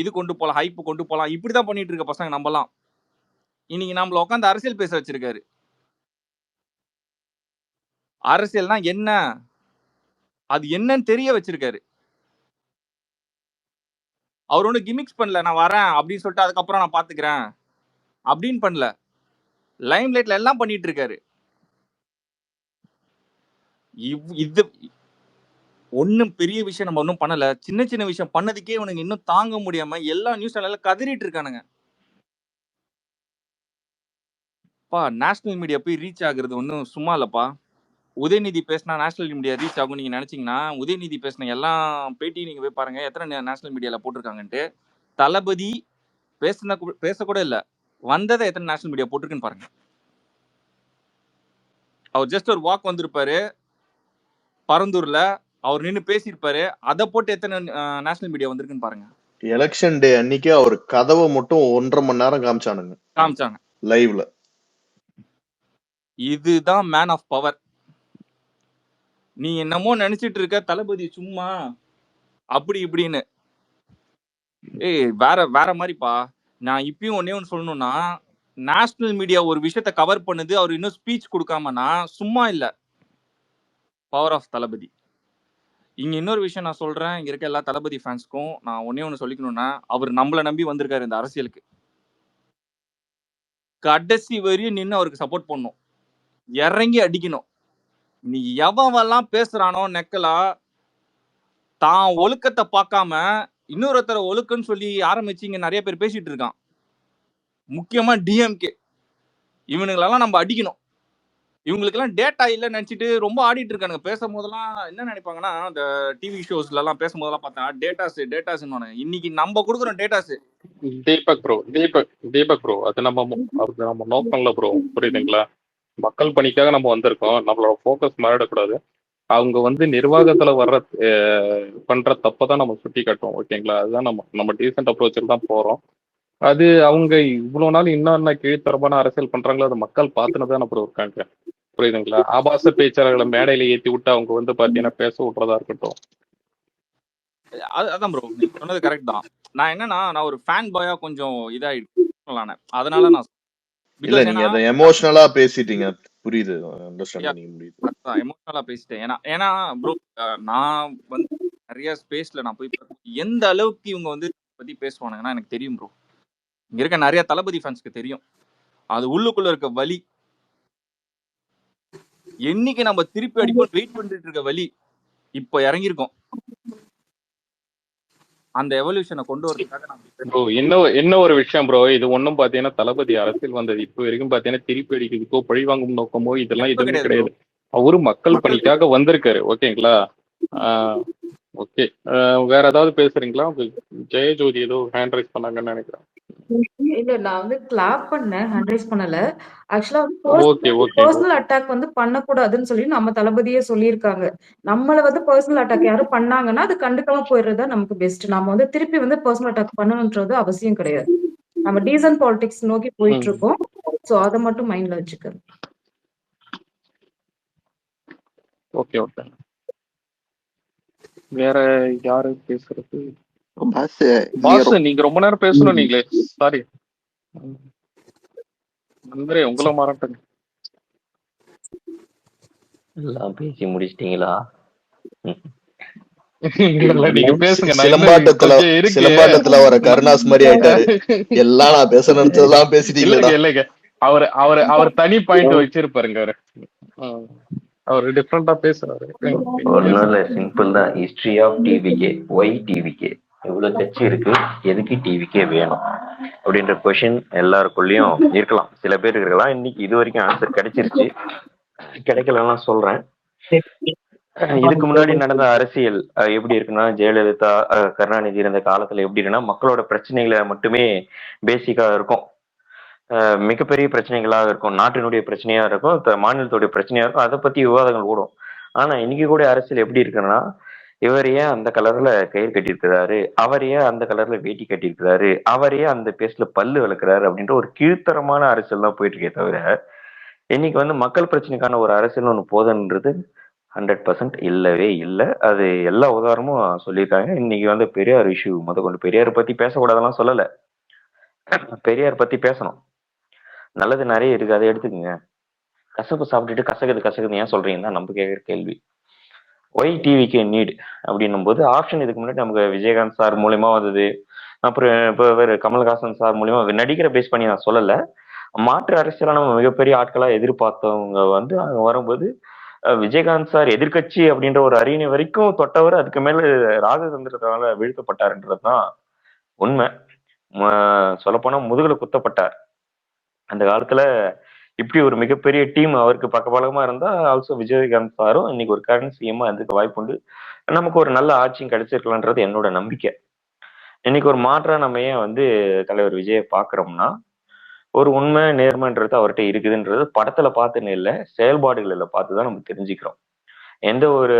இது கொண்டு போகலாம், ஹைப் கொண்டு போகலாம், இப்படிதான் பண்ணிட்டு இருக்க பசங்க நம்மலாம். இன்னைக்கு நம்மள உட்காந்து அரசியல் பேச வச்சிருக்காரு. அரசியல்னா என்ன, அது என்னன்னு தெரிய வச்சிருக்காரு. அவர் ஒன்றும் கிமிக்ஸ் பண்ணல, நான் வரேன் அப்படின்னு சொல்லிட்டு அதுக்கப்புறம் நான் பாத்துக்கிறேன் அப்படின்னு பண்ணல. லைம் லைட்ல எல்லாம் பண்ணிட்டு இருக்காரு. இது ஒன்னும் பெரிய விஷயம் நம்ம ஒன்றும் பண்ணல. சின்ன சின்ன விஷயம் பண்ணதுக்கே இவனுங்க இன்னும் தாங்க முடியாம எல்லா நியூஸ் சேனல்ல கதறிட்டு இருக்கானுங்க. பா நேஷனல் மீடியா போய் ரீச் ஆகுறது ஒன்றும் சும்மா இல்லப்பா. உதயநிதி பேசினா நேஷனல் மீடியா ரீச் ஆகும் நீங்க நினைச்சீங்கன்னா, உதயநிதி பேசின எல்லா பேட்டியும் நீங்க போய் பாருங்க எத்தனை நேஷனல் மீடியால போட்டிருக்காங்கன்ட்டு. தளபதி பேசக்கூட இல்ல, வந்ததை எத்தனை நேஷனல் மீடியா போட்டிருக்குன்னு பாருங்க. அவர் ஜஸ்ட் ஒரு வாக் வந்திருப்பாரு பரந்தூர்ல, அவர் நின்று பேசியிருப்பாரு, அதை போட்டு எத்தனை நேஷனல் மீடியா வந்திருக்குன்னு பாருங்க. எலெக்ஷன் டே அன்னைக்கு அவர் கதவை மட்டும் 1.5 மணி நேரம் காமிச்சாங்க லைவ்ல. இதுதான் மேன் ஆஃப் பவர். நீ என்னமோ நினைச்சிட்டு இருக்க தளபதி சும்மா அப்படி இப்படின்னு. வேற மாதிரிப்பா. நான் இப்பயும் ஒன்னே ஒன்று சொல்லணும்னா, நேஷனல் மீடியா ஒரு விஷயத்த கவர் பண்ணுது, அவர் இன்னும் ஸ்பீச் கொடுக்காமனா சும்மா இல்ல. பவர் ஆஃப் தளபதி. இங்க இன்னொரு விஷயம் நான் சொல்றேன், இங்க இருக்க எல்லா தளபதி ஃபேன்ஸ்க்கும் நான் ஒன்னே ஒன்று சொல்லிக்கணும்னா, அவர் நம்மள நம்பி வந்திருக்காரு இந்த அரசியலுக்கு. கடைசி வரையும் நின்று அவருக்கு சப்போர்ட் பண்ணும், இறங்கி அடிக்கணும். நீ எவன்லாம் பேசுறானோ நெக்கலா, தான் ஒழுக்கத்தை பார்க்காம இன்னொருத்தர ஒழுக்கன்னு சொல்லி ஆரம்பிச்சு இங்க நிறைய பேர் பேசிட்டு இருக்கான். முக்கியமா டிஎம்கே. இவனுங்களெல்லாம் நம்ம அடிக்கணும். இவங்களுக்கெல்லாம் டேட்டா இல்லைன்னு நினைச்சிட்டு ரொம்ப ஆடிட்டு இருக்கானுங்க. பேசும் போதெல்லாம் என்ன நினைப்பாங்கன்னா, இந்த டிவி ஷோஸ்ல எல்லாம் பேசும்போதெல்லாம் பார்த்தா டேட்டாஸ் இன்னைக்கு நம்ம கொடுக்குறோம் டேட்டாஸ். தீபக் ப்ரோ அது நம்ம நோக்கம்ல ப்ரோ, புரியுதுங்களா? மக்கள் பணிக்காக நம்ம வந்திருக்கோம். நம்மளோட ஃபோக்கஸ் மாறிடக்கூடாது. அவங்க நிர்வாகத்துல பண்ற தப்பதான் நம்ம சுட்டி காட்டுவோம், ஓகேங்களா? அதுதான் நம்ம டீசென்ட் அப்ரோச்சில் தான் போறோம். அது அவங்க இவ்வளவு நாள் இன்னும் கீழ்த்தரமான அரசியல் பண்றாங்களோ அதை மக்கள் பார்த்துன்னு அப்புறம் இருக்காங்க, புரியுதுங்களா? ஆபாச பேச்சாளர்களை மேடையில ஏத்தி விட்டு அவங்க பாத்தீங்கன்னா பேச விட்டுறதா இருக்கட்டும். அதான் ப்ரோ நீங்க சொன்னது கரெக்ட் தான். நான் என்னன்னா, நான் ஒரு ஃபேன் பாயா கொஞ்சம் இதாயிடுச்சு, அதனால நான் இல்ல நீங்க அதை எமோஷனலா பேசிட்டீங்க, புரியுது, அண்டர்ஸ்டாண்டிங் முடியுது. அதான் எமோஷனலா பேசிட்டேன். ஏன்னா ப்ரோ நான் நிறைய ஸ்பேஸ்ல நான் போய் எந்த அளவுக்கு இவங்க பத்தி பேசுவானுங்கன்னா எனக்கு தெரியும் ப்ரோ. இங்க இருக்க நிறைய தளபதி ஃபேன்ஸ்க்கு தெரியும் அது உள்ளுக்குள்ள இருக்க வலி. என்னைக்கு நம்ம திருப்பி அடிப்போம் வெயிட் பண்ணிட்டு இருக்க வலி இப்ப இறங்கிருக்கோம். அந்த எவல்யூஷனை கொண்டு வரதுக்காக ப்ரோ என்ன ஒரு விஷயம் ப்ரோ, இது ஒன்னும் பாத்தீங்கன்னா தளபதி அரசியல் வந்தது இப்ப வரைக்கும் பாத்தீங்கன்னா திருப்பி அடிக்கிறதுக்கோ பழி வாங்கும் நோக்கமோ இதெல்லாம் எதுவுமே கிடையாது. அவரு மக்கள் பணிக்காக வந்திருக்காரு, ஓகேங்களா? ஓகே, வேற ஏதாவது பேசுறீங்களா? ஜெயஜோதி ஏதோ ஹேண்ட் ரைஸ் பண்ணாங்கன்னு நினைக்கிறேன். இல்ல நான் கிளாப் பண்ணேன், ஹேண்ட் ரைஸ் பண்ணல. ஆக்சுவலா ஓகே பர்சனல் அட்டாக் பண்ணக்கூடாதுன்னு சொல்லி நம்ம தளபதியே சொல்லியிருக்காங்க. நம்மள பர்சனல் அட்டாக் யாரும் பண்ணாங்கன்னா அது கண்டுக்காம போயிடுறதா நமக்கு பெஸ்ட். நம்ம திருப்பி பர்சனல் அட்டாக் பண்ணணும்ன்றது அவசியம் கிடையாது. நம்ம டீசன்ட் பாலிடிக்ஸ் நோக்கி போயிட்டு இருக்கோம். சோ அதை மட்டும் மைண்ட்ல வச்சுக்கணும். ஓகே வேற யாரு பேசுறது? பாஸ் நீங்க ரொம்ப நேரம் பேசணும் நீங்களே, சாரி. நண்பரே உங்களை மாறட்டுங்க. எல்லாம் பேசி முடிச்சிட்டீங்களா? இல்ல நீங்க பேசுங்க, நான் இன்னும் சிலம்பாட்டத்துல கொஞ்சம் இருக்கு. சிலம்பாட்டத்துல வர கருணாஸ் மாதிரி ஆயிட்டாரு. எல்லாம் நான் பேச நினைச்சதெல்லாம் பேசிட்டீங்களா? இல்லைங்க அவர் தனி பாயிண்ட் வச்சிருப்பாருங்க. அவர் டிஃப்ரெண்டா பேசுறாரு. ஒன்றும் இல்லை, சிம்பிள் தான். History of TVK, why TVK, இவ்வளவு கட்சி இருக்கு, எதுக்கு டிவிகே வேணும் அப்படின்ற கொஷின் எல்லாருக்குள்ளயும் இருக்கலாம். சில பேர் இருக்கலாம். இன்னைக்கு இது வரைக்கும் ஆன்சர் கிடைச்சிருச்சு, கிடைக்கலன்னா சொல்றேன். இதுக்கு முன்னாடி நடந்த அரசியல் எப்படி இருக்குன்னா, ஜெயலலிதா கருணாநிதி இருந்த காலத்துல எப்படி இருக்குன்னா, மக்களோட பிரச்சனைகளை மட்டுமே பேசிக்கா இருக்கும். மிகப்பெரிய பிரச்சனைகளாக இருக்கும், நாட்டினுடைய பிரச்சனையா இருக்கும், மாநிலத்துடைய பிரச்சனையா இருக்கும், அதை பத்தி விவாதங்கள் ஓடும். ஆனா இன்னைக்கு கூட அரசியல் எப்படி இருக்குன்னா, இவர் ஏன் அந்த கலர்ல கயிறு கட்டியிருக்கிறாரு, அவர் ஏன் அந்த கலர்ல வேட்டி கட்டியிருக்கிறாரு, அவர் ஏன் அந்த பேஸ்ல பல்லு விளக்குறாரு அப்படின்ற ஒரு கீழ்த்தரமான அரசியல் தான் போயிட்டு இருக்கே தவிர, இன்னைக்கு மக்கள் பிரச்சனைக்கான ஒரு அரசியல் ஒண்ணு போதுன்றது 100% இல்லவே இல்லை. அது எல்லா உதாரணமும் சொல்லியிருக்காங்க. இன்னைக்கு பெரியார் இஷ்யூ கொண்டு, பெரியார் பத்தி பேசக்கூடாதெல்லாம் சொல்லல, பெரியார் பத்தி பேசணும். நல்லது நிறைய இருக்கு, அதை எடுத்துக்கோங்க. கசப்பு சாப்பிட்டுட்டு கசகுது ஏன் சொல்றீங்கன்னு தான் நம்ம கேட்குற கேள்வி. ஒய் டிவிக்கு நீட் அப்படின்னும் போது ஆப்ஷன் இதுக்கு முன்னாடி நமக்கு விஜயகாந்த் சார் மூலியமா வந்தது, அப்புறம் இப்போ வேறு கமல்ஹாசன் சார் மூலியமா நடிகரை பேஸ் பண்ணி நான் சொல்லலை, மாற்று அரசியலா நம்ம மிகப்பெரிய ஆட்களா எதிர்பார்த்தவங்க அங்க வரும்போது விஜயகாந்த் சார் எதிர்கட்சி அப்படின்ற ஒரு அரியணை வரைக்கும் தொட்டவர், அதுக்கு மேல ராஜதந்திரத்தால வீழ்த்தப்பட்டாருன்றதுதான் உண்மை. சொல்லப்போனா முதுகுல குத்தப்பட்டார். அந்த காலத்துல இப்படி ஒரு மிகப்பெரிய டீம் அவருக்கு பக்கபலமா இருந்தா ஆல்சோ விஜயகாந்த் சாரும் இன்னைக்கு ஒரு கரண்ட் சிஎம்மா அதுக்கு வாய்ப்பு உண்டு. நமக்கு ஒரு நல்ல ஆட்சியும் கிடைச்சிருக்கலான்றது என்னோட நம்பிக்கை. இன்னைக்கு ஒரு மாற்றா நம்ம ஏன் தலைவர் விஜயை பாக்குறோம்னா, ஒரு உண்மை நேர்மைன்றது அவர்கிட்ட இருக்குதுன்றது படத்துல பார்த்துன்னு இல்லை, செயல்பாடுகளில் பார்த்துதான் நம்ம தெரிஞ்சுக்கிறோம். எந்த ஒரு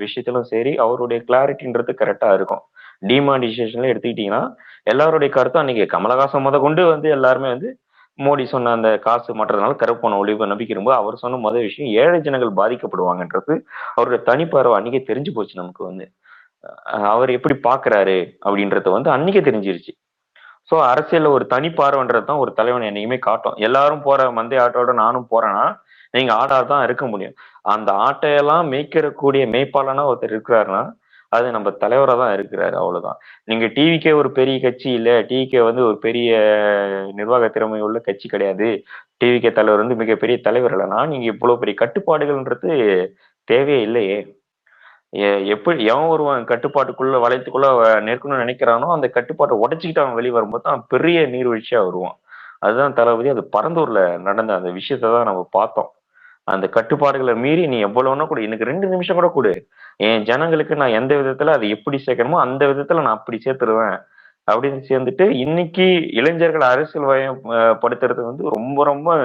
விஷயத்திலும் சரி அவருடைய கிளாரிட்டின்றது கரெக்டா இருக்கும். டிமானிட்டைசேஷன்ல எடுத்துக்கிட்டீங்கன்னா எல்லாருடைய கருத்தும் அன்னைக்கு கமலஹாசன் கொண்டு எல்லாருமே மோடி சொன்ன அந்த காசு மாற்றதுனால கருப்பு பணம் ஒழிவு நம்பிக்கை அவர் சொன்ன முதல் விஷயம் ஏழை ஜனங்கள் பாதிக்கப்படுவாங்கன்றது அவருடைய தனிப்பார்வை அன்னைக்கே தெரிஞ்சு போச்சு. நமக்கு அவர் எப்படி பாக்குறாரு அப்படின்றது அன்னைக்கே தெரிஞ்சிருச்சு. சோ அரசியல்ல ஒரு தனி பார்வைன்றது தான் ஒரு தலைவனை என்னைக்குமே காட்டும். எல்லாரும் போற மந்தைய ஆட்டோட நானும் போறேன்னா நீங்க ஆடாதான் இருக்க முடியும். அந்த ஆட்டையெல்லாம் மேய்க்கிறக்கூடிய மேய்ப்பாளனா ஒருத்தர் இருக்கிறாருன்னா அது நம்ம தலைவரா தான் இருக்கிறாரு, அவ்வளவுதான். நீங்க டிவிக்கே ஒரு பெரிய கட்சி இல்ல, டிவிக்கே ஒரு பெரிய நிர்வாக திறமை உள்ள கட்சி கிடையாது, டிவிக்கே தலைவர் மிகப்பெரிய தலைவர் இல்லைன்னா நீங்க இவ்வளவு பெரிய கட்டுப்பாடுகள்ன்றது தேவையே இல்லையே. எப்படி எவன் ஒருவன் கட்டுப்பாட்டுக்குள்ள வளையத்துக்குள்ள நிற்கணும்னு நினைக்கிறானோ அந்த கட்டுப்பாட்டை உடைச்சிக்கிட்டு அவன் வெளியே வரும்போது தான் பெரிய நீர்வீழ்ச்சியா வருவான். அதுதான் தளபதி. அது பரந்தூர்ல நடந்த அந்த விஷயத்தை தான் நம்ம பார்த்தோம். அந்த கட்டுப்பாடுகளை மீறி நீ எவ்வளவுனா கூட எனக்கு 2 நிமிஷம் கூட கொடு, என் ஜனங்களுக்கு நான் எந்த விதத்துல அதை எப்படி சேர்க்கணுமோ அந்த விதத்துல நான் அப்படி சேர்த்துருவேன் அப்படின்னு சேர்ந்துட்டு இன்னைக்கு இளைஞர்கள் அரசியல் வயம் படுத்துறது ரொம்ப ரொம்ப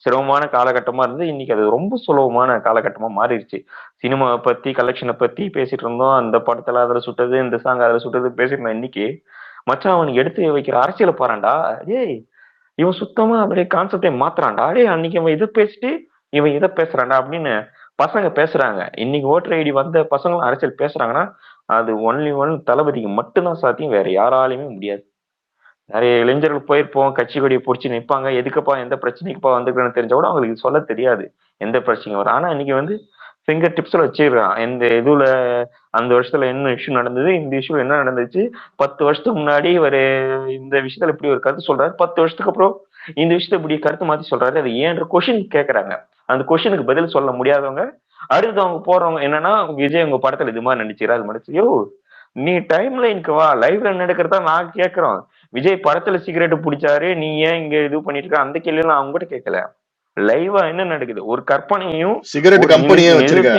சிரமமான காலகட்டமா இருந்து இன்னைக்கு அது ரொம்ப சுலபமான காலகட்டமா மாறிடுச்சு. சினிமாவை பத்தி கலெக்ஷனை பத்தி பேசிட்டு இருந்தோம், அந்த படத்துல அதுல சுட்டது, இந்த சாங் அதுல சுட்டது பேசிட்டு இருந்தோம். இன்னைக்கு மச்சான் அவனுக்கு எடுத்து வைக்கிற அரசியலை பாறான்டா, ஏய் இவன் சுத்தமா அப்படியே கான்செப்டை மாத்துறான்டா, அன்னைக்கு அவன் இதை பேசிட்டு இவன் இதை பேசுறான்டா அப்படின்னு பசங்க பேசுறாங்க. இன்னைக்கு ஓட்டர் ஐடி வந்த பசங்களும் அரசியல் பேசுறாங்கன்னா அது ஒன் தளபதிக்கு மட்டும்தான் சாத்தியம், வேற யாராலையுமே முடியாது. நிறைய இளைஞர்கள் போயிருப்போம், கட்சி கொடியை பிடிச்சி நிற்பாங்க, எதுக்குப்பா எந்த பிரச்சனைக்குப்பா வந்துக்கிறேன்னு தெரிஞ்ச கூட அவங்களுக்கு சொல்ல தெரியாது எந்த பிரச்சனை வரும். ஆனா இன்னைக்கு ஃபிங்கர் டிப்ஸ்ல வச்சிருக்கான் இந்த இதுல அந்த வருஷத்துல என்ன இஷ்யூ நடந்தது, இந்த இஷ்யூ என்ன நடந்துச்சு, 10 வருஷத்துக்கு முன்னாடி இந்த விஷயத்துல இப்படி ஒரு கருத்து சொல்றாரு, 10 வருஷத்துக்கு அப்புறம் இந்த விஷயத்த இப்படி கருத்து மாத்தி சொல்றாரு, அது ஏன்ற கொஸ்டின் கேக்குறாங்க. அந்த கொஸ்டினுக்கு பதில் சொல்ல முடியாதவங்க அடுத்து அவங்க போறவங்க என்னன்னா, விஜய் உங்க படத்துல இது மாதிரி நடிச்சுக்கிறா அது மாதிரி, யோ நீ டைம் லைனுக்கு வா, லைவ்ல நடக்கிறதா நான் கேட்கிறோம். விஜய் படத்துல சிகரெட் பிடிச்சாரு, நீ ஏன் இங்க இது பண்ணிட்டு இருக்க, அந்த கேள்வி எல்லாம் அவங்க கூட கேட்கல. லைவா என்ன நடக்குது, ஒரு கற்பனையும் சிகரெட் கம்பெனியே வச்சிருக்க,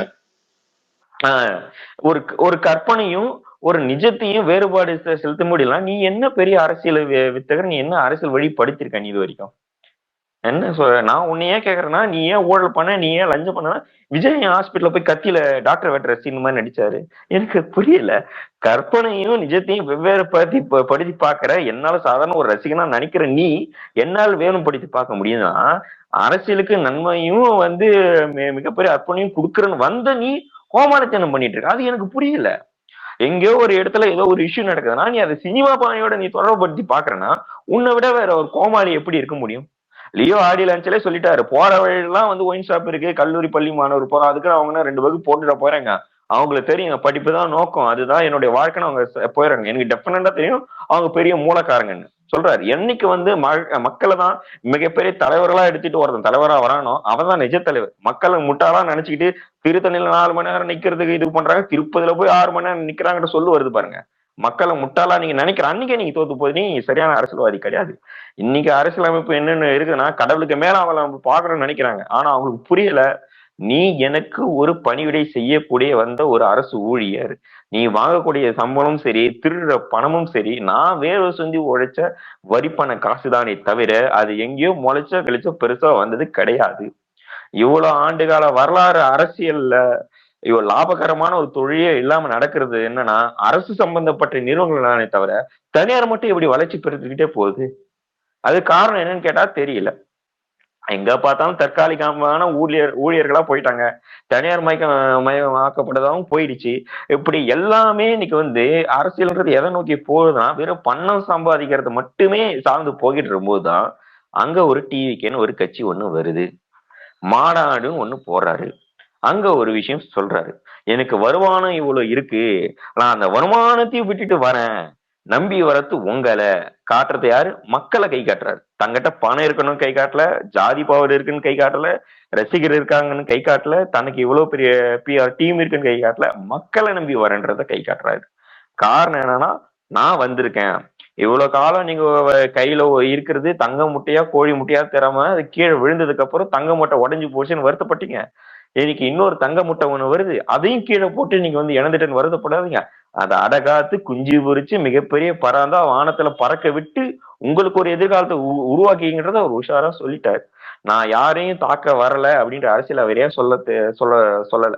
ஒரு கற்பனையும் ஒரு நிஜத்தையும் வேறுபாடு செலுத்த முடியலாம். நீ என்ன பெரிய அரசியல் வித்தகர், நீ என்ன அரசியல் வழி படித்திருக்க நீ இது வரைக்கும்? என்ன சொல்ற, நான் உன்னை ஏன் கேக்குறேன்னா, நீ ஏன் ஊழல் பண்ண, நீ ஏன் லஞ்சம் பண்ண, விஜய் ஹாஸ்பிட்டல்ல போய் கத்தியில டாக்டர் வெட்டுற சீன் மாதிரி நடிச்சாரு, எனக்கு புரியல. கற்பனையும் நிஜத்தையும் வெவ்வேறு படித்து பாக்குற என்னால சாதாரண ஒரு ரசிகனா நினைக்கிற நீ என்னால் வேணும் படித்து பார்க்க முடியும்னா, அரசியலுக்கு நன்மையும் மிகப்பெரிய அர்ப்பணியும் கொடுக்குறன்னு நீ கோமாளித்தனம் பண்ணிட்டு இருக்க, அது எனக்கு புரியல. எங்கேயோ ஒரு இடத்துல ஏதோ ஒரு இஷ்யூ நடக்குதுன்னா நீ அதை சினிமா பாணியோட நீ தொடர்புபடுத்தி பாக்குறேன்னா உன்னை விட வேற ஒரு கோமாளி எப்படி இருக்க முடியும்? லியோ ஆடி லான்ச்லயே சொல்லிட்டாரு, போற வழியெல்லாம் வந்து ஒயின் ஷாப் இருக்கு, கல்லூரி பள்ளி மாணவர் போறோம், அதுக்கு அவங்க 2 வகுப்பு போட்டுட போறாங்க. அவங்களுக்கு தெரியும் படிப்பு தான் நோக்கம், அதுதான் என்னுடைய வாழ்க்கைன்னு அவங்க போயிடுறாங்க. எனக்கு டெஃபினட்டா தெரியும் அவங்க பெரிய மூலக்காரங்கன்னு சொல்றாரு. என்னைக்கு வந்து மக்களை தான் மிகப்பெரிய தலைவர்களா எடுத்துட்டு ஒருத்தன் தலைவரா வரானோ அவன் தான் நிஜ தலைவர். மக்களை முட்டாளா நினைச்சுக்கிட்டு திருத்தணில 4 மணி நேரம் நிக்கிறதுக்கு இது பண்றாங்க, திருப்பதியில போய் 6 மணி நேரம் நிக்கிறாங்கன்னு சொல்லு வருது பாருங்க. மக்களை முட்டாளா நீங்க நினைக்கிற அன்னைக்கே நீங்க தோத்து போய் நீ சரியான அரசியல்வாதி கிடையாது. இன்னைக்கு அரசியலமைப்பு என்னன்னு இருக்குன்னா கடவுளுக்கு மேல அவங்களை நம்ம பாக்குறோம்னு நினைக்கிறாங்க. ஆனா அவங்களுக்கு புரியல, நீ எனக்கு ஒரு பணிவிடை செய்யக்கூடிய வந்த ஒரு அரசு ஊழியர், நீ வாங்கக்கூடிய சம்பளம் சரி, திருடுற பணமும் சரி, நான் வேர்வை சிந்தி உழைச்ச வரிப்பண காசுதானே தவிர அது எங்கேயோ முளைச்ச கழிச்ச பெருசா வந்தது கிடையாது. இவ்வளவு ஆண்டுகால வரலாறு அரசியல்ல இவ்வளவு லாபகரமான ஒரு தொழிலே இல்லாம நடக்கிறது என்னன்னா அரசு சம்பந்தப்பட்ட நிறுவனங்களானே தவிர தனியார் மட்டும் எப்படி வளர்ச்சி பெற்றுக்கிட்டே போகுது. அது காரணம் என்னன்னு கேட்டா தெரியல. எங்க பார்த்தாலும் தற்காலிகமான ஊழியர்களா போயிட்டாங்க, தனியார் மயமாக்கப்பட்டதாகவும் போயிடுச்சு. இப்படி எல்லாமே இன்னைக்கு வந்து அரசியல்ன்றது எதை நோக்கி போகுதுன்னா வெறும் பணம் சம்பாதிக்கிறது மட்டுமே சார்ந்து போகிட்டு இருக்கும்போதுதான் அங்க ஒரு டிவிக்கேன்னு ஒரு கட்சி ஒண்ணு வருது, மாநாடுன்னு ஒண்ணு போடுறாரு. அங்க ஒரு விஷயம் சொல்றாரு, எனக்கு வருமானம் இவ்வளவு இருக்கு, நான் அந்த வருமானத்தையும் விட்டுட்டு வரேன், நம்பி வரத்து உங்களை காட்டுறது யாரு? மக்களை கை காட்டுறாரு. தங்கிட்ட பணம் இருக்கணும்னு கை காட்டல, ஜாதி பவர் இருக்குன்னு கை காட்டல, ரசிகர் இருக்காங்கன்னு கை காட்டல, தனக்கு இவ்வளவு பெரிய பிஆர் டீம் இருக்குன்னு கை காட்டல, மக்களை நம்பி வரேன்றத கை காட்டுறாரு. காரணம் என்னன்னா, நான் வந்திருக்கேன், இவ்வளவு காலம் நீங்க கையில இருக்கிறது தங்க முட்டையா கோழி முட்டையா தராம அது கீழே விழுந்ததுக்கு அப்புறம் தங்க முட்டை உடஞ்சு போச்சுன்னு வருத்தப்பட்டீங்க, இன்னைக்கு இன்னொரு தங்க முட்டை ஒண்ணு வருது, அதையும் கீழே போட்டு நீங்க வந்து இழந்துட்டேன்னு வருத்தப்படாதீங்க, அதை அடகாத்து குஞ்சு பொறிச்சு மிகப்பெரிய பராந்தா வானத்துல பறக்க விட்டு உங்களுக்கு ஒரு எதிர்காலத்தை உருவாக்கிங்கிறத அவர் உஷாரா சொல்லிட்டாரு. நான் யாரையும் தாக்க வரல அப்படின்ற அரசியல் அவரையா சொல்லல.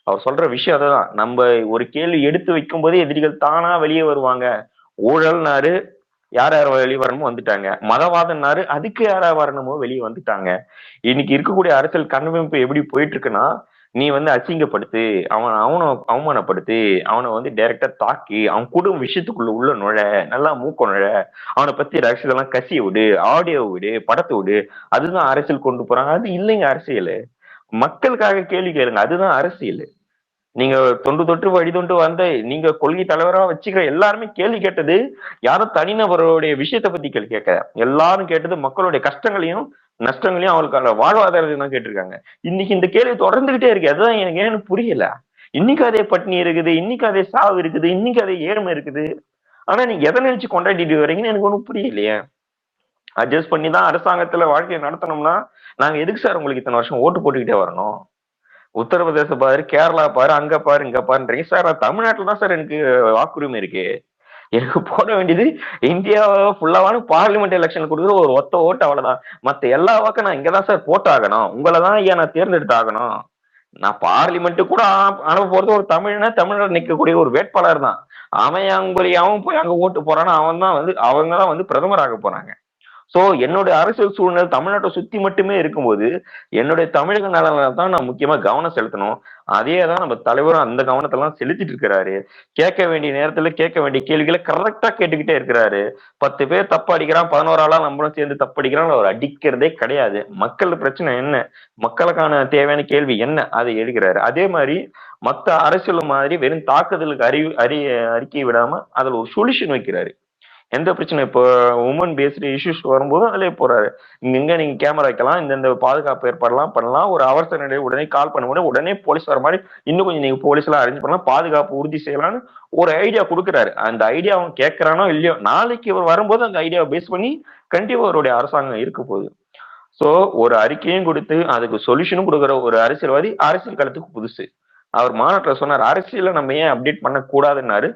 அவர் சொல்ற விஷயம் அதுதான். நம்ம ஒரு கேள்வி எடுத்து வைக்கும் போதே எதிரிகள் தானா வெளியே வருவாங்க. ஊழல்னாரு யார் யார் வெளியே வரணுமோ வந்துட்டாங்க, மதவாதம்னாரு அதுக்கு யார் யார் வரணுமோ வெளியே வந்துட்டாங்க. இன்னைக்கு இருக்கக்கூடிய அரசியல் கட்டமைப்பு எப்படி போயிட்டு இருக்குன்னா, நீ வந்து அசிங்கப்படுத்து, அவனை அவமானப்படுத்து, அவனை வந்து டைரக்டா தாக்கி அவன் குடும்ப விஷயத்துக்குள்ள உள்ள நுழை, நல்லா மூக்க நுழை, அவனை பத்தி ரகசியெல்லாம் கசிய விடு, ஆடியோ விடு, படத்தை விடு, அதுதான் அரசியல் கொண்டு போறாங்க. அது இல்லைங்க அரசியல். மக்களுக்காக கேள்வி கேளுங்க, அதுதான் அரசியல். நீங்க தொன்று தொட்டு வழி தொண்டு வந்த நீங்க கொள்கை தலைவரா வச்சுக்கிற எல்லாருமே கேள்வி கேட்டது யாரும் தனிநபருடைய விஷயத்த பத்தி கேள்வி கேட்க, எல்லாரும் கேட்டது மக்களுடைய கஷ்டங்களையும் நஷ்டங்களையும் அவங்களுக்கான வாழ்வாதாரத்தையும் தான் கேட்டிருக்காங்க. இன்னைக்கு இந்த கேள்வி தொடர்ந்துகிட்டே இருக்கு, அதுதான் எனக்கு ஏன்னு புரியல. இன்னைக்கு அதே பட்டினி இருக்குது, இன்னைக்கு அதே சாவு இருக்குது, இன்னைக்கு அதே ஏழ்மை இருக்குது. ஆனா நீங்க எதை நினைச்சு கொண்டாடிட்டு வரீங்கன்னு எனக்கு ஒண்ணும் புரியலையே. அட்ஜஸ்ட் பண்ணி தான் அரசாங்கத்துல வாழ்க்கையை நடத்தணும்னா நாங்க எதுக்கு சார் உங்களுக்கு இத்தனை வருஷம் ஓட்டு போட்டுக்கிட்டே வரணும்? உத்தரப்பிரதேச பாரு, கேரளா பாரு, அங்க பாரு, இங்க பாருன்றீங்க சார். தமிழ்நாட்டுல தான் சார் எனக்கு வாக்குரிமை இருக்கு. எனக்கு போட வேண்டியது இந்தியா ஃபுல்லாவான பார்லிமெண்ட் எலெக்ஷன் கொடுக்குற ஒரு ஒத்த ஓட்டு, அவ்வளவுதான். மத்த எல்லா வாக்கும் நான் இங்கதான் சார் போட்டாகணும், உங்களை தான் ஐயா நான் தேர்ந்தெடுத்து ஆகணும். நான் பார்லிமெண்ட் கூட அனுப்ப போறது ஒரு தமிழ்நாடு நிற்கக்கூடிய ஒரு வேட்பாளர் தான். அவன் போய் அங்க ஓட்டு போறான்னா அவங்க தான் வந்து பிரதமர் ஆக போறாங்க. சோ என்னுடைய அரசியல் சூழ்நிலை தமிழ்நாட்டை சுத்தி மட்டுமே இருக்கும்போது என்னுடைய தமிழக நலனை தான் நான் முக்கியமா கவனம் செலுத்தணும். அதே தான் நம்ம தலைவரும் அந்த கவனத்தெல்லாம் செலுத்திட்டு இருக்கிறாரு. கேட்க வேண்டிய நேரத்துல கேட்க வேண்டிய கேள்விகளை கரெக்டா கேட்டுக்கிட்டே இருக்கிறாரு. 10 பேர் தப்பு அடிக்கிறான், 11 ஆளா நம்மளும் சேர்ந்து தப்பு அடிக்கிறான், அவர் அடிக்கிறதே கிடையாது. மக்கள் பிரச்சனை என்ன, மக்களுக்கான தேவையான கேள்வி என்ன, அதை எழுகிறாரு. அதே மாதிரி மத்த அரசியல் மாதிரி வெறும் தாக்குதலுக்கு அறிக்கை விடாம அதுல ஒரு சொல்யூஷன் வைக்கிறாரு. எந்த பிரச்சனை இப்போ உமன் பேஸ்டு இஷ்யூஸ் வரும்போது அதுல போறாரு, இங்க நீங்க கேமரா வைக்கலாம், இந்த பாதுகாப்பு ஏற்பாடுலாம் பண்ணலாம், ஒரு அவசர நிலை உடனே கால் பண்ண முடியும், உடனே போலீஸ் வர மாதிரி இன்னும் கொஞ்சம் நீங்க போலீஸ் எல்லாம் அரேஞ்ச் பண்ணலாம், பாதுகாப்பு உறுதி செய்யலாம்னு ஒரு ஐடியா கொடுக்குறாரு. அந்த ஐடியா அவன் கேட்கறானோ இல்லையோ, நாளைக்கு இவர் வரும்போது அந்த ஐடியாவை பேஸ் பண்ணி கண்டிப்பா அவருடைய அரசாங்கம் இருக்க போகுது. சோ ஒரு அறிக்கையும் கொடுத்து அதுக்கு சொல்யூஷனும் கொடுக்குற ஒரு அரசியல்வாதி அரசியல் களத்துக்கு புதுசு. அவர் மாநாட்டில் சொன்னார், அரசியல நம்ம ஏன் அப்டேட் பண்ண கூடாதுன்னாரு.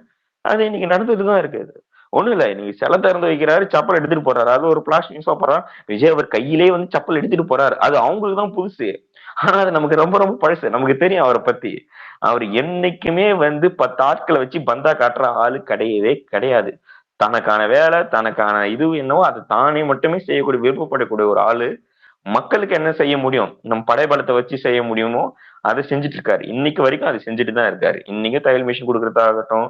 அது இன்னைக்கு நடந்துட்டுதான் இருக்குது. ஒண்ணும் இல்ல, நீங்க சில திறந்து வைக்கிறாரு, சப்பல் எடுத்துட்டு போறாரு, அது ஒரு பிளாஸ்டிக் நியூஸா போறான். விஜய் அவர் கையிலே வந்து சப்பல் எடுத்துட்டு போறாரு, அது அவங்களுக்கு தான் புதுசு. ஆனா அது நமக்கு ரொம்ப ரொம்ப பழசு. நமக்கு தெரியும் அவரை பத்தி. அவர் என்னைக்குமே வந்து 10 ஆட்களை வச்சு பந்தா காட்டுற ஆளு கிடையவே கிடையாது. தனக்கான வேலை, தனக்கான இது என்னவோ அதை தானே மட்டுமே செய்யக்கூடிய விருப்பப்படக்கூடிய ஒரு ஆளு. மக்களுக்கு என்ன செய்ய முடியும், நம்ம படைபலத்தை வச்சு செய்ய முடியுமோ அதை செஞ்சுட்டு இருக்காரு. இன்னைக்கு வரைக்கும் அதை செஞ்சுட்டு தான் இருக்காரு. இன்னைக்கு தையல் மிஷின் கொடுக்கறதாகட்டும்,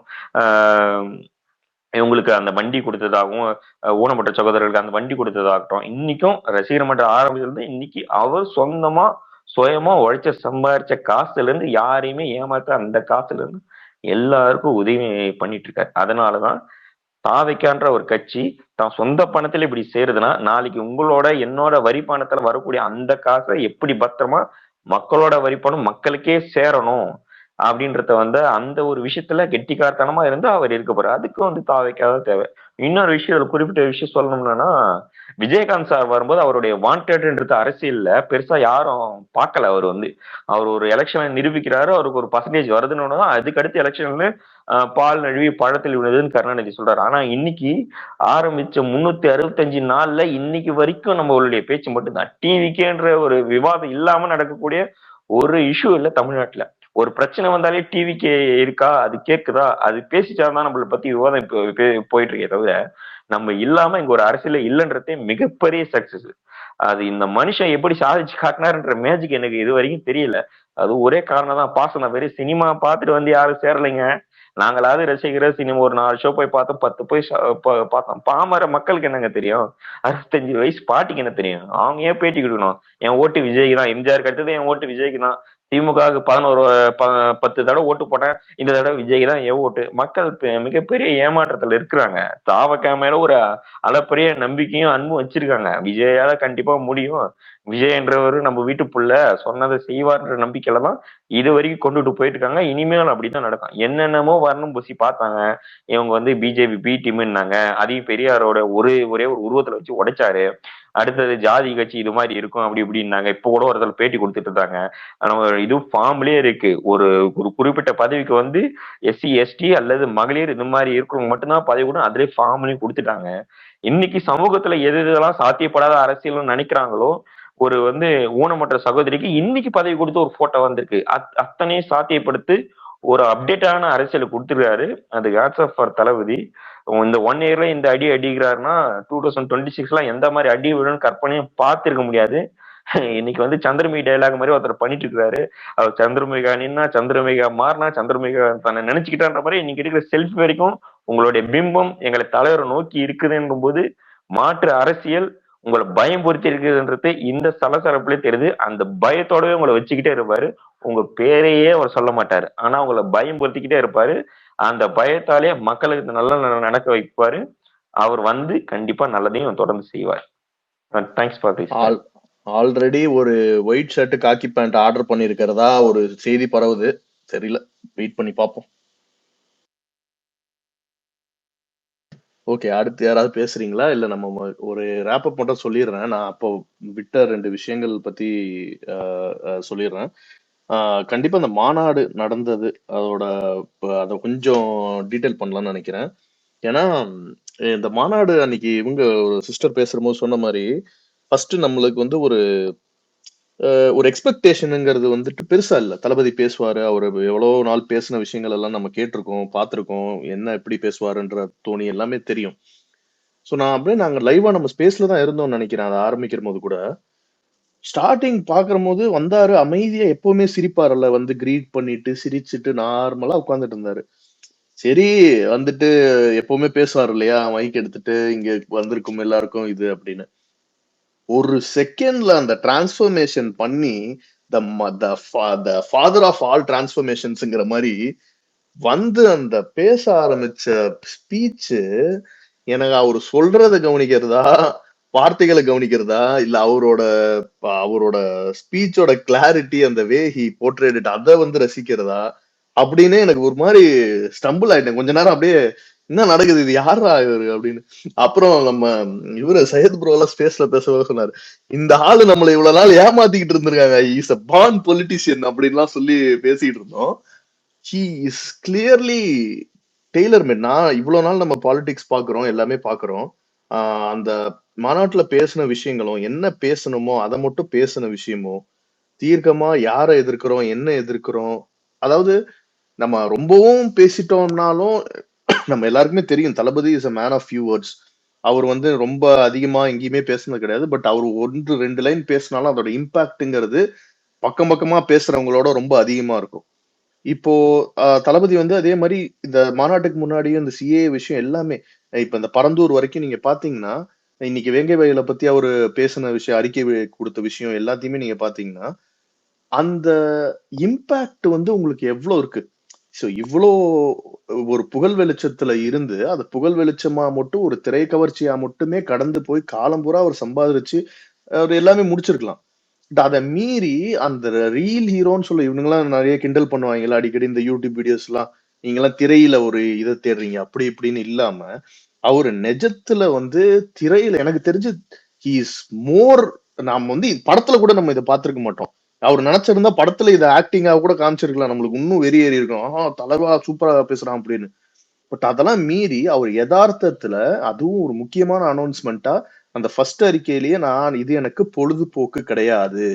இவங்களுக்கு அந்த வண்டி கொடுத்ததாகவும் ஊனமுற்ற சகோதரர்களுக்கு அந்த வண்டி கொடுத்ததாகட்டும், இன்னைக்கும் ரசிகர் மன்ற ஆரம்பிச்சிருந்து இன்னைக்கு அவர் சுயமா உழைச்ச சம்பாரிச்ச காசுல இருந்து யாரையுமே ஏமாத்த அந்த காசுல இருந்து எல்லாருக்கும் உதவி பண்ணிட்டு இருக்காரு. அதனாலதான் தாவைக்கான்ற ஒரு கட்சி தான் சொந்த பணத்துல இப்படி சேருதுன்னா, நாளைக்கு உங்களோட என்னோட வரி பணத்துல வரக்கூடிய அந்த காசை எப்படி பத்திரமா மக்களோட வரி பணம் மக்களுக்கே சேரணும் அப்படின்றத அந்த ஒரு விஷயத்துல கெட்டிக்காரத்தனமா இருந்து அவர் இருக்க போறாரு. அதுக்கு தாவைக்காக தேவை. இன்னொரு விஷயம், ஒரு குறிப்பிட்ட விஷயம் சொல்லணும்னா, விஜயகாந்த் சார் வரும்போது அவருடைய வாண்டட்ன்றது அரசியல்ல பெருசா யாரும் பார்க்கல. அவர் ஒரு எலெக்ஷனை நிரூபிக்கிறாரு, அவருக்கு ஒரு பர்சன்டேஜ் வருதுன்னு தான் அதுக்கு அடுத்த எலெக்ஷன்ல பால் நழுவி பழத்தில் விழுதுன்னு கருணாநிதி சொல்றாரு. ஆனா இன்னைக்கு ஆரம்பிச்ச 365 நாள்ல இன்னைக்கு வரைக்கும் நம்மளுடைய பேச்சு மட்டும்தான். டிவிக்கேன்ற ஒரு விவாதம் இல்லாம நடக்கக்கூடிய ஒரு இஷ்யூ இல்ல தமிழ்நாட்டுல. ஒரு பிரச்சனை வந்தாலே டிவிக்கே இருக்கா, அது கேக்குதா, அது பேசிச்சாதான் நம்மளை பத்தி விவாதம் போயிட்டு இருக்கே தவிர, நம்ம இல்லாம இங்க ஒரு அரசியல இல்லைன்றதே மிகப்பெரிய சக்சஸ். அது இந்த மனுஷன் எப்படி சாதிச்சு காட்டினாருன்ற மேஜிக் எனக்கு இது வரைக்கும் தெரியல. அது ஒரே காரணம் தான், பாசம். வெறும் சினிமா பார்த்துட்டு யாரும் சேரலைங்க. நாங்களாவது ரசிக்கிற சினிமா ஒரு 4 ஷோ போய் பார்த்தோம், 10 போய் பார்த்தோம். பாமர மக்களுக்கு என்னங்க தெரியும்? 65 வயசு பாட்டிக்கு என்ன தெரியும்? அவங்க ஏன் பேட்டி கொடுக்கணும்? என் ஓட்டு விஜய்க்கு தான், எம்ஜிஆருக்கு அடுத்தது என் ஓட்டு விஜய்க்கு தான், திமுகவுக்கு 10 தடவை ஓட்டு போட்டேன், இந்த தடவை விஜய்க்கு தான் என் ஓட்டு. மக்கள் மிகப்பெரிய ஏமாற்றத்துல இருக்கிறாங்க. தாவக்கா மேல ஒரு அளப்பரிய நம்பிக்கையும் அன்பும் வச்சிருக்காங்க. விஜயால கண்டிப்பா முடியும், விஜயன்றவர் நம்ம வீட்டு புள்ள, சொன்னதை செய்வார்ன்ற நம்பிக்கையில தான் இது வரைக்கும் கொண்டுட்டு போயிட்டு இருக்காங்க. இனிமேல் அப்படித்தான் நடக்கும். என்னென்னமோ வரணும் பூசி பார்த்தாங்க. இவங்க பிஜேபி பி டீம்னாங்க, அதையும் பெரியாரோட ஒரே ஒரு உருவத்துல வச்சு உடைச்சாரு. அடுத்தது ஜாதி கட்சி இது மாதிரி இருக்கும் அப்படி இப்படின்னாங்க. இப்ப கூட ஒருத்தர் பேட்டி கொடுத்துட்டு இருந்தாங்க. இது ஃபார்ம்லயே இருக்கு. ஒரு ஒரு குறிப்பிட்ட பதவிக்கு எஸ்சி எஸ்டி அல்லது மகளிர் இது மாதிரி இருக்கிறவங்க மட்டும்தான் பதவி கூட அதிலே ஃபார்ம்லயும் கொடுத்துட்டாங்க. இன்னைக்கு சமூகத்துல எது எதெல்லாம் சாத்தியப்படாத அரசியல்னு நினைக்கிறாங்களோ, ஒரு ஊனமற்ற சகோதரிக்கு இன்னைக்கு பதவி கொடுத்து ஒரு போட்டோ வந்திருக்கு. அத்தனையும் சாத்தியப்படுத்தி ஒரு அப்டேட்டான அரசியல் கொடுத்துருக்காரு. அது ஹேட்ஸ் ஆஃப் ஃபார் தளபதி. இந்த 1 இயர்ல இந்த அடி அடிக்கிறாருன்னா 2026 எந்த மாதிரி அடி விழுன்னு கற்பனையும் பார்த்திருக்க முடியாது. இன்னைக்கு சந்திரமுகி டைலாக் மாதிரி ஒருத்தர் பண்ணிட்டு இருக்காரு. அவர் சந்திரமுகா நின்னா, சந்திரமுகா மாறினா, சந்திரமுகா தன்னை நினைச்சுக்கிட்டான்ற மாதிரி இன்னைக்கு இருக்கிற செல்ஃபி வரைக்கும் உங்களுடைய பிம்பம் எங்களை தலைவரை நோக்கி இருக்குதுன்னும் போது மாற்று அரசியல் உங்களை பயம் பொறுத்தி இருக்குதுன்றது இந்த சலசலப்புல தெரியுது. அந்த பயத்தோடவே உங்களை வச்சுக்கிட்டே இருப்பாரு. உங்க பேரையே அவர் சொல்ல மாட்டாரு, ஆனா உங்களை பயம் பொறுத்திக்கிட்டே இருப்பாரு. அந்த பயத்தாலே மக்களுக்கு நல்ல நடக்க வைப்பாரு. அவர் கண்டிப்பா நல்லதையும் தொடர்ந்து செய்வார். Thanks for this. ஆல்ரெடி ஒரு ஒயிட் ஷர்ட் காக்கி பேண்ட் ஆர்டர் பண்ணிருக்கிறதா ஒரு செய்தி பரவுது. தெரியல, வெயிட் பண்ணி பார்ப்போம். ஓகே, அடுத்து யாராவது பேசுறீங்களா? இல்ல நம்ம ஒரு ரேப்பப் மட்டும் சொல்லிடுறேன். நான் அப்போ விட்ட 2 விஷயங்கள் பத்தி சொல்லிடுறேன். கண்டிப்பா அந்த மாநாடு நடந்தது, அதை கொஞ்சம் டீட்டெயில் பண்ணலாம்னு நினைக்கிறேன். ஏன்னா இந்த மாநாடு அன்னைக்கு இவங்க ஒரு சிஸ்டர் பேசும்போது சொன்ன மாதிரி, ஃபர்ஸ்ட் நம்மளுக்கு ஒரு எக்ஸ்பெக்டேஷனுங்கிறது பெருசா இல்ல. தளபதி பேசுவாரு, அவர் எவ்வளவு நாள் பேசின விஷயங்கள் எல்லாம் நம்ம கேட்டிருக்கோம், பார்த்திருக்கோம், என்ன எப்படி பேசுவாருன்ற தோணி எல்லாமே தெரியும். ஸோ நாங்க லைவா நம்ம ஸ்பேஸ்ல தான் இருந்தோம்னு நினைக்கிறேன். அதை ஆரம்பிக்கிற போது கூட ஸ்டார்டிங் பாக்குற போது வந்தாரு, அமைதியா எப்பவுமே சிரிப்பாருல்ல, கிரீட் பண்ணிட்டு சிரிச்சுட்டு நார்மலா உட்கார்ந்துட்டு இருந்தாரு. சரி, எப்பவுமே பேசுவாரு இல்லையா, மைக் எடுத்துட்டு இங்க வந்திருக்கும் எல்லாருக்கும் இது அப்படின்னு. ஒரு செகண்ட்ல அந்த டிரான்ஸ்ஃபர்மேஷன் பண்ணி ஃபாதர் ஆஃப் ஆல் டிரான்ஸ்ஃபர்மேஷன்ஸ்ங்கிற மாதிரி அந்த பேச ஆரம்பிச்ச ஸ்பீச், எனக்கு அவர் சொல்றதை கவனிக்கிறதா, வார்த்தைகளை கவனிக்கிறதா, இல்ல அவரோட ஸ்பீச்சோட கிளாரிட்டி, அந்த வே ஹி போர்ட்ரேட் அதை ரசிக்கிறதா அப்படின்னு எனக்கு ஒரு மாதிரி ஸ்டம்பிள் ஆயிட்டேன். கொஞ்ச நேரம் அப்படியே என்ன நடக்குது, இது யாரா இவரு அப்படின்னு. அப்புறம் நம்ம இவரு சையத் ப்ரோ எல்லாம் ஸ்பேஸ்ல பேசவே சொன்னாரு, இந்த ஆளு நம்மளை இவ்வளவு நாள் ஏமாத்திக்கிட்டு இருந்திருக்காங்க, இஸ் அ பார்ன் பொலிட்டிஷியன் அப்படின்லாம் சொல்லி பேசிட்டு இருந்தோம். He is clearly tailor made. நான் இவ்வளவு நாள் நம்ம பாலிடிக்ஸ் பாக்குறோம், எல்லாமே பாக்குறோம். அந்த மாநாட்டுல பேசின விஷயங்களும், என்ன பேசணுமோ அதை மட்டும் பேசின விஷயமோ, தீர்க்கமா யாரை எதிர்க்கிறோம், என்ன எதிர்க்கிறோம், அதாவது நம்ம ரொம்பவும் பேசிட்டோம்னாலும் நம்ம எல்லாருக்குமே தெரியும், Thalapathy is a man of few words. அவர் ரொம்ப அதிகமா எங்கேயுமே பேசுனது கிடையாது. பட் அவர் 1-2 லைன் பேசினாலும் அதோட இம்பாக்ட்ங்கிறது பக்கம் பக்கமா பேசுறவங்களோட ரொம்ப அதிகமா இருக்கும். இப்போ தளபதி வந்து அதே மாதிரி இந்த மாநாட்டுக்கு முன்னாடியும் இந்த சிஏ விஷயம் எல்லாமே இப்ப இந்த பரந்தூர் வரைக்கும் நீங்க பாத்தீங்கன்னா, இன்னைக்கு வேங்கை வயலை பத்தி அவரு பேசின விஷயம், அறிக்கை கொடுத்த விஷயம் எல்லாத்தையுமே நீங்க பாத்தீங்கன்னா, அந்த இம்பாக்ட் வந்து உங்களுக்கு எவ்வளவு இருக்கு. சோ இவ்வளோ ஒரு புகழ் வெளிச்சத்துல இருந்து அது புகழ் வெளிச்சமா மட்டும் ஒரு திரை கவர்ச்சியா மட்டுமே கடந்து போய் காலம் பூரா அவர் சம்பாதிச்சு அவர் எல்லாமே முடிச்சிருக்கலாம். பட் அதை மீறி அந்த ரீல் ஹீரோன்னு சொல்ல இவனுங்கெல்லாம் நிறைய கிண்டல் பண்ணுவாங்கல்ல அடிக்கடி இந்த யூடியூப் வீடியோஸ் எல்லாம், நீங்கெல்லாம் திரையில ஒரு இதை தேடுறீங்க அப்படி இப்படின்னு இல்லாம அவரு நிஜத்துல வந்து திரையில எனக்கு தெரிஞ்சு ஹி இஸ் மோர். நாம வந்து படத்துல கூட நம்ம இதை பார்த்திருக்க மாட்டோம். அவர் நினைச்சிருந்தா படத்துல இதை ஆக்டிங்கா கூட காமிச்சிருக்கலாம், நம்மளுக்கு இன்னும் வெறி ஏறி இருக்கும், தலைவா சூப்பரா பேசுறான் அப்படின்னு. பட் அதெல்லாம் மீறி அவர் யதார்த்தத்துல அதுவும் ஒரு முக்கியமான அனௌன்ஸ்மெண்டா அந்த ஃபர்ஸ்ட் அறிக்கையிலேயே நான் இது எனக்கு பொழுதுபோக்கு கிடையாது,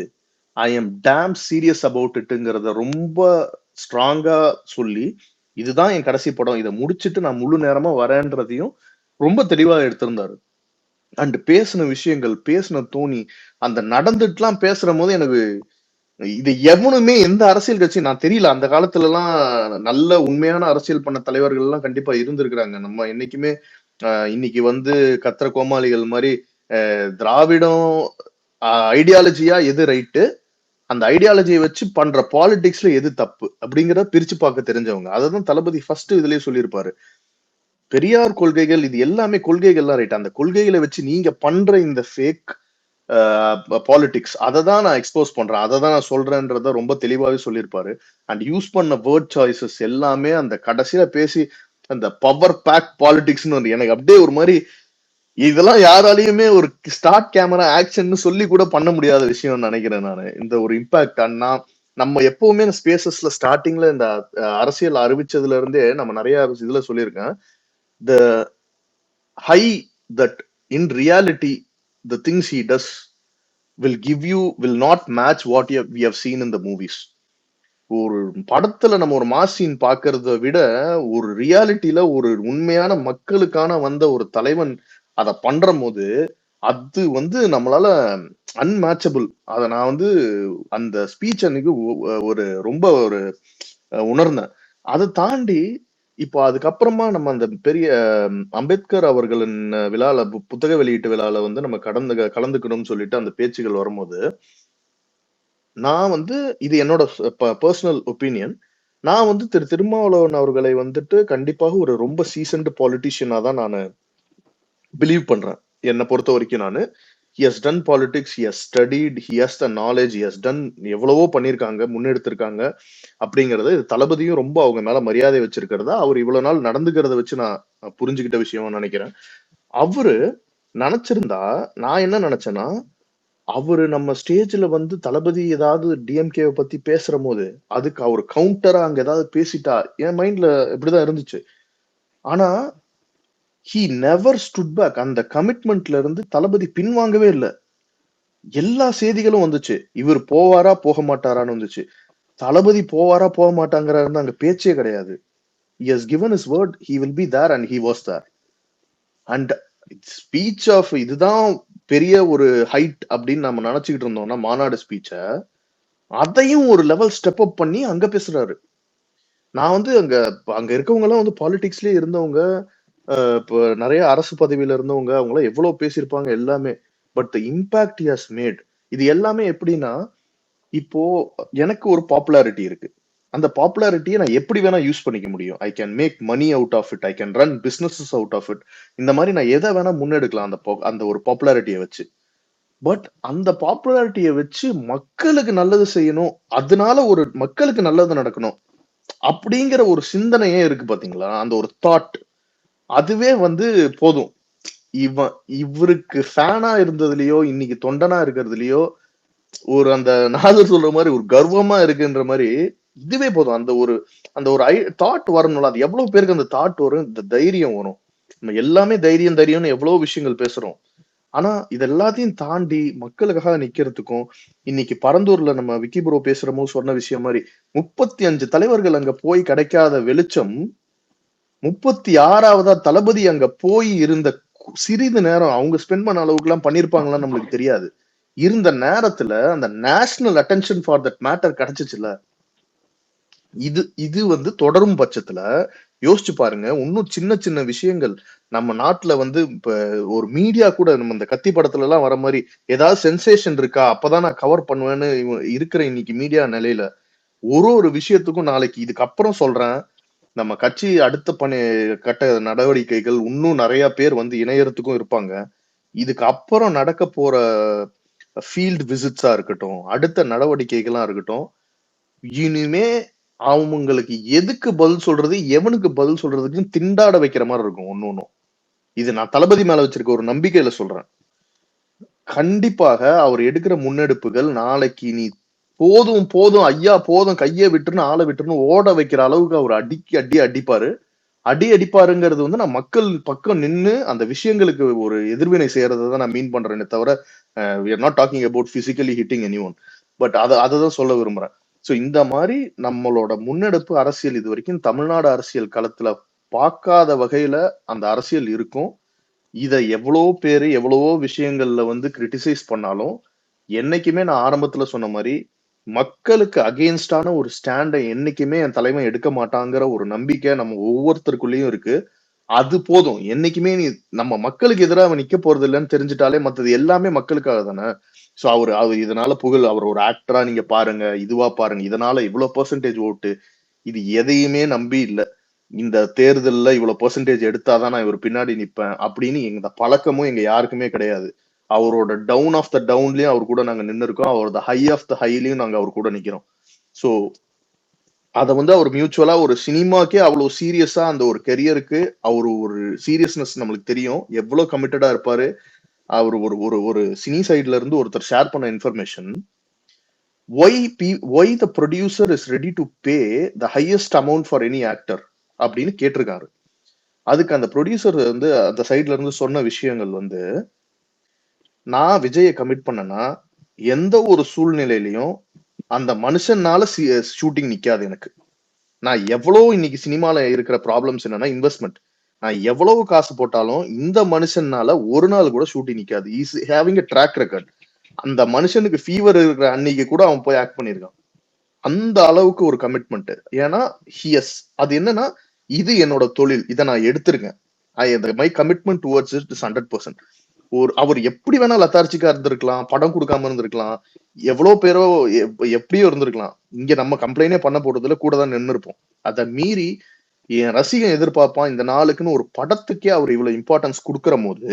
I am damn serious about இட்டுங்கிறத ரொம்ப ஸ்ட்ராங்கா சொல்லி இதுதான் என் கடைசி படம், இதை முடிச்சிட்டு நான் முழு நேரமா வரேன்றதையும் ரொம்ப தெளிவா எடுத்திருந்தாரு. அண்ட் பேசின விஷயங்கள், பேசின தோணி, அந்த நடந்துட்டுலாம் பேசுற போது எனக்கு இது எவனுமே எந்த அரசியல் கட்சி நான் தெரியல. அந்த காலத்துல எல்லாம் நல்ல உண்மையான அரசியல் பண்ண தலைவர்கள் எல்லாம் கண்டிப்பா இருந்திருக்கிறாங்க. நம்ம என்னைக்குமே இன்னைக்கு வந்து கத்திர கோமாளிகள் மாதிரி திராவிடம் ஐடியாலஜியா எது ரைட்டு, அந்த ஐடியாலஜியை வச்சு பண்ற பாலிடிக்ஸ்ல எது தப்பு அப்படிங்கிறத பிரிச்சு பார்க்க தெரிஞ்சவங்க. அதான் தளபதி ஃபர்ஸ்ட் இதுலயே சொல்லியிருப்பாரு, பெரியார் கொள்கைகள் இது எல்லாமே கொள்கைகள்லாம் ரைட், அந்த கொள்கைகளை வச்சு நீங்க பண்ற இந்த ஃபேக் பாலிடிக்ஸ் அதை தான் நான் எக்ஸ்போஸ் பண்றேன், அதை தான் நான் சொல்றேன்றத ரொம்ப தெளிவாவே சொல்லியிருப்பாரு. அண்ட் யூஸ் பண்ண வேர்ட் சாய்ஸஸ் எல்லாமே அந்த கடைசியில பேசி அந்த பவர் பேக் பாலிடிக்ஸ்னு எனக்கு அப்படியே ஒரு மாதிரி இதெல்லாம் யாராலையுமே ஒரு ஸ்டார்ட் கேமரா ஆக்ஷன் சொல்லி கூட பண்ண முடியாத விஷயம் நினைக்கிறேன் நான். இந்த ஒரு இம்பாக்ட் அண்ணா நம்ம எப்பவுமே ஸ்பேசஸ்ல ஸ்டார்டிங்ல இந்த அரசியல் அறிவிச்சதுல இருந்தே நம்ம நிறைய இதுல சொல்லியிருக்கேன், the high that in reality the things he does will not match what we have seen in the movies. ஒரு படத்துல நம்ம ஒரு மாஸ் சீன் பாக்குறத விட ஒரு ரியாலிட்டியில ஒரு உண்மையான மக்களுக்கான வந்த ஒரு தலைவன் அதை பண்ற போது அது வந்து நம்மளால அன்மேட்சபிள். அதை நான் வந்து அந்த ஸ்பீச் அன்னைக்கு ஒரு ரொம்ப ஒரு உணர்ந்தேன். அதை தாண்டி இப்போ அதுக்கப்புறமா நம்ம அந்த பெரிய அம்பேத்கர் அவர்களின் விழால புத்தக வெளியீட்டு விழால வந்து நம்ம கலந்துக்கணும்னு சொல்லிட்டு அந்த பேச்சுகள் வரும்போது நான் வந்து இது என்னோட பர்சனல் ஒப்பீனியன், நான் வந்து திருமாவளவன் அவர்களை வந்துட்டு கண்டிப்பாக ஒரு ரொம்ப சீசன்டு பாலிட்டிஷியனா தான் நான் பிலீவ் பண்றேன். என்னை பொறுத்த வரைக்கும் நான் he has done politics, he has studied, he has the knowledge, he has done எவ்வளவோ பண்ணியிருக்காங்க, முன்னெடுத்திருக்காங்க அப்படிங்கறது. இது தளபதியும் ரொம்ப அவங்க மேல மரியாதை வச்சிருக்கிறதா அவர் இவ்வளவு நாள் நடந்துக்கிறத வச்சு நான் புரிஞ்சுக்கிட்ட விஷயம் நினைக்கிறேன். அவரு நினைச்சிருந்தா நான் என்ன நினைச்சேன்னா, அவரு நம்ம ஸ்டேஜ்ல வந்து தளபதி ஏதாவது டிஎம்கேவை பத்தி பேசுற போது அதுக்கு அவர் கவுண்டரா அங்க ஏதாவது பேசிட்டா என் மைண்ட்ல இப்படிதான் இருந்துச்சு. ஆனா he never stood back. அந்த கமிட்மெண்ட்ல இருந்து தளபதி பின்வாங்கவே இல்லை. எல்லா செய்திகளும் வந்துச்சு, இவர் போவாரா போக மாட்டாரான்னு வந்துச்சு. தளபதி போவாரா போக மாட்டாங்கிறாருன்னு அங்க பேச்சே கிடையாது. he has given his word, he will be there and he was there. and speech of இதுதான் பெரிய ஒரு ஹைட் அப்படின்னு நம்ம நினைச்சுக்கிட்டு இருந்தோம்னா மாநாடு ஸ்பீச்ச அதையும் ஒரு லெவல் ஸ்டெப் அப் பண்ணி அங்க பேசுறாரு. நான் வந்து அங்க இருக்கவங்க எல்லாம் வந்து பாலிடிக்ஸ்லயே இருந்தவங்க, இப்போ நிறைய அரசு பதவியில இருந்தவங்க, அவங்க எல்லாம் எவ்வளவு பேசியிருப்பாங்க எல்லாமே. But the impact he has made, இது எல்லாமே எப்படின்னா, இப்போ எனக்கு ஒரு பாப்புலாரிட்டி இருக்கு, அந்த பாப்புலாரிட்டியை நான் எப்படி வேணா யூஸ் பண்ணிக்க முடியும். I can make money out of it, I can run businesses out of it. இந்த மாதிரி நான் எதை வேணா முன்னெடுக்கலாம் அந்த ஒரு பாப்புலாரிட்டியை வச்சு. பட் அந்த பாப்புலாரிட்டியை வச்சு மக்களுக்கு நல்லது செய்யணும், அதனால ஒரு மக்களுக்கு நல்லது நடக்கணும் அப்படிங்கிற ஒரு சிந்தனையே இருக்கு பாத்தீங்களா, அந்த ஒரு தாட், அதுவே வந்து போதும். இவருக்கு ஃபேனா இருந்ததுலயோ இன்னைக்கு தொண்டனா இருக்கிறதுலயோ ஒரு அந்த நாதர் சொல்ற மாதிரி ஒரு கர்வமா இருக்குன்ற மாதிரி இதுவே போதும். அந்த ஒரு தாட் வரணும்ல, அது எவ்வளவு பேருக்கு அந்த தாட் வரும், இந்த தைரியம் வரும். நம்ம எல்லாமே தைரியம்னு எவ்வளவு விஷயங்கள் பேசுறோம், ஆனா இது எல்லாத்தையும் தாண்டி மக்களுக்காக நிக்கிறதுக்கும், இன்னைக்கு பரந்தூர்ல நம்ம விக்கி ப்ரோ பேசுறமோ சொன்ன விஷயம் மாதிரி 35 தலைவர்கள் அங்க போய் கிடைக்காத வெளிச்சம் 36ஆவதா தளபதி அங்க போய் இருந்த சிறிது நேரம் அவங்க ஸ்பெண்ட் பண்ண அளவுக்கு எல்லாம் பண்ணிருப்பாங்களான்னு நம்மளுக்கு தெரியாது. இருந்த நேரத்துல அந்த national attention for that matter கிடைச்சிச்சுல, இது இது வந்து தொடரும் பட்சத்துல யோசிச்சு பாருங்க, இன்னும் சின்ன சின்ன விஷயங்கள் நம்ம நாட்டுல வந்து இப்ப ஒரு மீடியா கூட நம்ம இந்த கத்தி படத்துல எல்லாம் வர மாதிரி ஏதாவது சென்சேஷன் இருக்கா அப்பதான் நான் கவர் பண்ணுவேன்னு இருக்கிற இன்னைக்கு மீடியா நிலையில ஒரு விஷயத்துக்கும் நாளைக்கு இதுக்கப்புறம் சொல்றேன், நம்ம கட்சி அடுத்த கட்ட நடவடிக்கைகள் இன்னும் நிறைய பேர் வந்து இணையறதுக்கும் இருப்பாங்க. இதுக்கு அப்புறம் நடக்க போற ஃபீல்டு விசிட்ஸா இருக்கட்டும், அடுத்த நடவடிக்கைகளா இருக்கட்டும், இனிமே அவங்களுக்கு எதுக்கு பதில் சொல்றது, எவனுக்கு பதில் சொல்றதுக்கு திண்டாட வைக்கிற மாதிரி இருக்கும் ஒன்னும். இது நான் தளபதி மேல வச்சிருக்க ஒரு நம்பிக்கையில சொல்றேன். கண்டிப்பாக அவர் எடுக்கிற முன்னெடுப்புகள் நாளைக்கு நீ போதும் போதும் ஐயா போதும் கையை விட்டுருன்னு ஆளை விட்டுருன்னு ஓட வைக்கிற அளவுக்கு அவர் அடிப்பாரு. அடிப்பாருங்கிறது வந்து நான் மக்கள் பக்கம் நின்று அந்த விஷயங்களுக்கு ஒரு எதிர்வினை செய்யறதை தான் நான் மீன் பண்றேனே தவிர we are not talking about physically hitting anyone. But அதை சொல்ல விரும்புறேன். ஸோ இந்த மாதிரி நம்மளோட முன்னெடுப்பு அரசியல் இது வரைக்கும் தமிழ்நாடு அரசியல் களத்துல பார்க்காத வகையில அந்த அரசியல் இருக்கும். இதை எவ்வளவோ விஷயங்கள்ல வந்து கிரிட்டிசைஸ் பண்ணாலும் என்னைக்குமே நான் ஆரம்பத்துல சொன்ன மாதிரி மக்களுக்கு அகெயின்ஸ்டான ஒரு ஸ்டாண்டை என்னைக்குமே என் தலைமை எடுக்க மாட்டாங்கிற ஒரு நம்பிக்கை நம்ம ஒவ்வொருத்தருக்குள்ளேயும் இருக்கு. அது போதும். என்னைக்குமே நீ நம்ம மக்களுக்கு எதிராக அவன் நிக்க போறது இல்லைன்னு தெரிஞ்சுட்டாலே மத்தது எல்லாமே மக்களுக்காக தானே. சோ அவர் இதனால அவர் ஒரு ஆக்டரா நீங்க பாருங்க, இதுவா பாருங்க, இதனால இவ்வளவு பெர்சன்டேஜ் ஓட்டு, இது எதையுமே நம்பி இல்ல. இந்த தேர்தல்ல இவ்வளவு பெர்சன்டேஜ் எடுத்தாதான் நான் இவர் பின்னாடி நிப்பேன் அப்படின்னு எங்க பழக்கமும் எங்க யாருக்குமே கிடையாது. அவரோட டவுன் ஆஃப் த டவுன்லயும் அவர் கூட நாங்க நின்று இருக்கோம், அவரோட ஹை ஆஃப் த ஹைலயும் நாங்க அவர் கூட நிக்கிறோம். சோ அத வந்து அவர் மியூச்சுவலா ஒரு சினிமாக்கே அவ்வளவு சீரியஸா அந்த ஒரு கெரியருக்கு அவர் ஒரு சீரியஸ்னஸ் நம்மளுக்கு தெரியும், எவ்வளவு கமிட்டடா இருப்பாரு. அவர் ஒரு சினி சைட்ல இருந்து ஒருத்தர் ஷேர் பண்ண information, why the producer is ready to pay the highest amount for any actor அப்படின்னு கேட்டிருக்காரு. அதுக்கு அந்த ப்ரொடியூசர் வந்து அந்த சைட்ல இருந்து சொன்ன விஷயங்கள் வந்து, நான் விஜயை கமிட் பண்ணனா எந்த ஒரு சூழ்நிலையிலையும் அந்த மனுஷனால ஷூட்டிங் நிக்காது எனக்கு. நான் எவ்வளவு இன்னைக்கு சினிமால இருக்கிற ப்ராப்ளம்ஸ் என்னன்னா இன்வெஸ்ட்மெண்ட். நான் எவ்வளவு காசு போட்டாலும் இந்த மனுஷனால ஒரு நாள் கூட ஷூட்டிங் நிக்காது. Is having a track record. அந்த மனுஷனுக்கு ஃபீவர் இருக்கிற அன்னைக்கு கூட அவன் போய் ஆக்ட் பண்ணிருக்கான். அந்த அளவுக்கு ஒரு கமிட்மெண்ட். ஏன்னா ஹியஸ் அது என்னன்னா, இது என்னோட தொழில், இதை நான் எடுத்திருக்கேன். My commitment towards it is 100%. அவர் எப்படி வேணா லத்தார்ச்சிக்கா இருந்திருக்கலாம், படம் கொடுக்காம இருந்திருக்கலாம், எவ்வளவு பேரோ எப்படியோ இருந்திருக்கலாம். இங்க நம்ம கம்ப்ளைண்டே பண்ண போறதுல கூட தான் நின்று இருப்போம். அதை மீறி என் ரசிகன் எதிர்பார்ப்பான் இந்த நாளுக்குன்னு ஒரு படத்துக்கே அவர் இவ்வளவு இம்பார்ட்டன்ஸ் கொடுக்கற போது,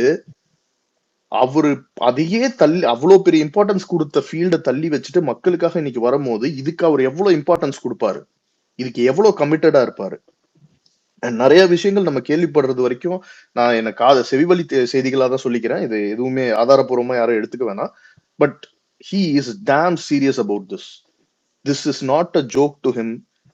அவரு அதையே தள்ளி அவ்வளவு பெரிய இம்பார்ட்டன்ஸ் கொடுத்த ஃபீல்டை தள்ளி வச்சுட்டு மக்களுக்காக இன்னைக்கு வரும்போது இதுக்கு அவர் எவ்வளவு இம்பார்ட்டன்ஸ் கொடுப்பாரு, இதுக்கு எவ்வளவு கமிட்டடா இருப்பாரு. நிறைய விஷயங்கள் நம்ம கேள்விப்படுறது வரைக்கும் நான் எனக்கு செவிவழி செய்திகளா தான் சொல்லிக்கிறேன். இது எதுவுமே ஆதாரப்பூர்வமா யாரும் எடுத்துக்க வேணாம். But he is damn serious about this is not a joke to him.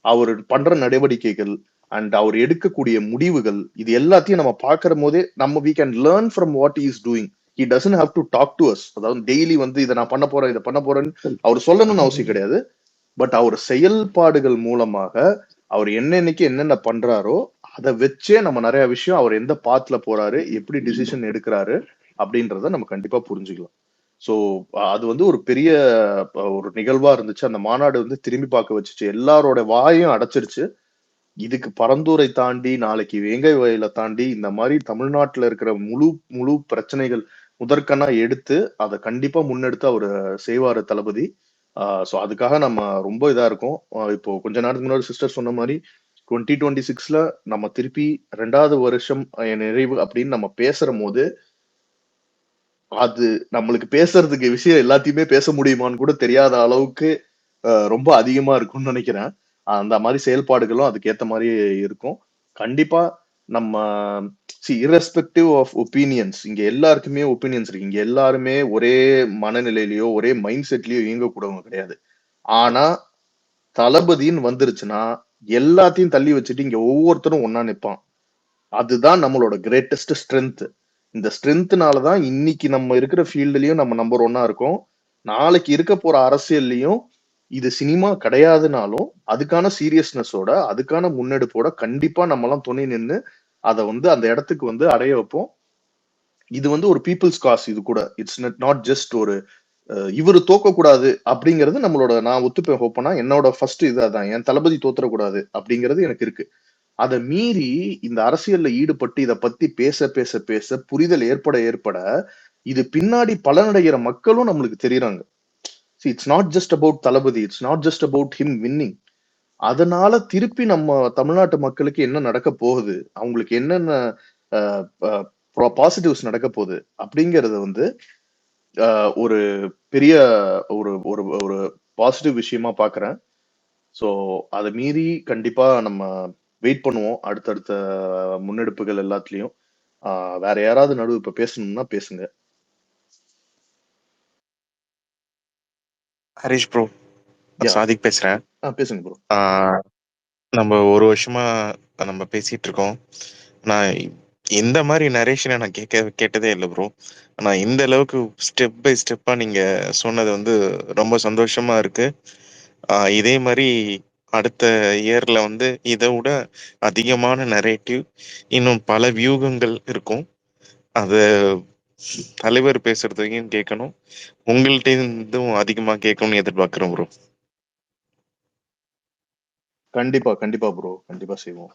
அவர் பண்ற நடவடிக்கைகள் அண்ட் அவர் எடுக்கக்கூடிய முடிவுகள், இது எல்லாத்தையும் நம்ம பாக்குற போதே நம்ம we can learn from what he is doing. He doesn't have to talk to us. அதாவது டெய்லி வந்து இதை நான் பண்ண போறேன், இதை பண்ண போறேன்னு அவர் சொல்லணும்னு அவசியம் கிடையாது. பட் அவர் செயல்பாடுகள் மூலமாக அவர் என்னென்ன பண்றாரோ அதை வச்சே நம்ம நிறைய விஷயம் அவர் எந்த பாத்துல போறாரு, எப்படி டிசிஷன் எடுக்கிறாரு அப்படின்றத நம்ம கண்டிப்பா புரிஞ்சுக்கலாம். சோ அது வந்து ஒரு பெரிய ஒரு நிகழ்வா இருந்துச்சு. அந்த மாநாடு வந்து திரும்பி பார்க்க வச்சுச்சு, எல்லாரோட வாயும் அடைச்சிருச்சு. இதுக்கு பரந்தூரை தாண்டி நாளைக்கு வேங்கை வயலை தாண்டி இந்த மாதிரி தமிழ்நாட்டுல இருக்கிற முழு பிரச்சனைகள் முதற்கனா எடுத்து அதை கண்டிப்பா முன்னெடுத்து அவர் செய்வாரு தளபதி. ஸோ அதுக்காக நம்ம ரொம்ப இதா இருக்கும். இப்போ கொஞ்ச நேரத்துக்கு முன்னாடி சிஸ்டர் சொன்ன மாதிரி 2026ல நம்ம திருப்பி 2வது வருஷம் நிறைவு அப்படின்னு நம்ம பேசுற போது அது நம்மளுக்கு பேசுறதுக்கு விஷயம் எல்லாத்தையுமே பேச முடியுமான்னு கூட தெரியாத அளவுக்கு ரொம்ப அதிகமா இருக்கும்னு நினைக்கிறேன். அந்த மாதிரி செயல்பாடுகளும் அதுக்கேற்ற மாதிரி இருக்கும். கண்டிப்பா நம்ம irrespective of opinions, இங்க எல்லாருக்குமே ஒப்பீனியன்ஸ் இருக்கு. இங்க எல்லாருமே ஒரே மனநிலையிலயோ ஒரே மைண்ட் செட்லயோ இயங்கக்கூடவங்க கிடையாது. ஆனா தளபதின்னு வந்துருச்சுன்னா எல்லாத்தையும் தள்ளி வச்சுட்டு இங்க ஒவ்வொருத்தரும் ஒன்னா நிற்பான். அதுதான் நம்மளோட கிரேட்டஸ்ட் ஸ்ட்ரென்த். இந்த ஸ்ட்ரென்த்னாலதான் இன்னைக்கு நம்ம இருக்கிற ஃபீல்டுலயும் நம்ம நம்பர் 1 இருக்கோம். நாளைக்கு இருக்க போற அரசியல்லையும் இது சினிமா கிடையாதுனாலும் அதுக்கான சீரியஸ்னஸோட அதுக்கான முன்னெடுப்போட கண்டிப்பா நம்ம எல்லாம் துணை நின்று அதை வந்து அந்த இடத்துக்கு வந்து அடைய வைப்போம். இது வந்து ஒரு பீப்புள்ஸ் காஸ். இது கூட இட்ஸ் நாட் ஜஸ்ட் ஒரு இவரு தோக்க கூடாது அப்படிங்கிறது நம்மளோட, நான் ஒத்துப்பேன் ஹோப்பனா, என்னோட ஃபர்ஸ்ட் இது அதான், என் தளபதி தோத்துறக்கூடாது அப்படிங்கிறது எனக்கு இருக்கு. அதை மீறி இந்த அரசியல்ல ஈடுபட்டு இதை பத்தி பேச பேச பேச புரிதல் ஏற்பட ஏற்பட இது பின்னாடி பலனடைகிற மக்களும் நம்மளுக்கு தெரியுறாங்க. It's not just about Thalapathy, it's not just about him winning. அதனால திருப்பி நம்ம தமிழ்நாட்டு மக்களுக்கு என்ன நடக்க போகுது, அவங்களுக்கு என்னென்ன பாசிட்டிவ்ஸ் நடக்க போகுது அப்படிங்கறது வந்து ஒரு பெரிய ஒரு ஒரு ஒரு பாசிட்டிவ் விஷயமா பாக்குறேன். ஸோ அதை மீறி கண்டிப்பா நம்ம வெயிட் பண்ணுவோம் அடுத்தடுத்த முன்னெடுப்புகள் எல்லாத்துலயும். வேற யாராவது நடுவு இப்ப பேசணும்னா பேசுங்க. ஹரிஷ் ப்ரோ, யா, சாதிக் பேசுறேன். பேசுங்க ப்ரோ. நம்ம ஒரு வருஷமா நம்ம பேசிட்டு இருக்கோம். நான் இந்த மாதிரி நரேஷனை நான் கேட்டதே இல்லை ப்ரோ. ஆனால் இந்த அளவுக்கு ஸ்டெப் பை ஸ்டெப்பா நீங்க சொன்னது வந்து ரொம்ப சந்தோஷமா இருக்கு. இதே மாதிரி அடுத்த இயர்ல வந்து இதை விட அதிகமான நரேட்டிவ், இன்னும் பல வியூகங்கள் இருக்கும். அத தலைவர் பேசுறதையும் கேட்கணும், உங்கள்ட்ட இருந்தும் அதிகமா கேட்கணும்னு எதிர்பார்க்கிறோம் ப்ரோ. கண்டிப்பா கண்டிப்பா ப்ரோ, கண்டிப்பா செய்வோம்.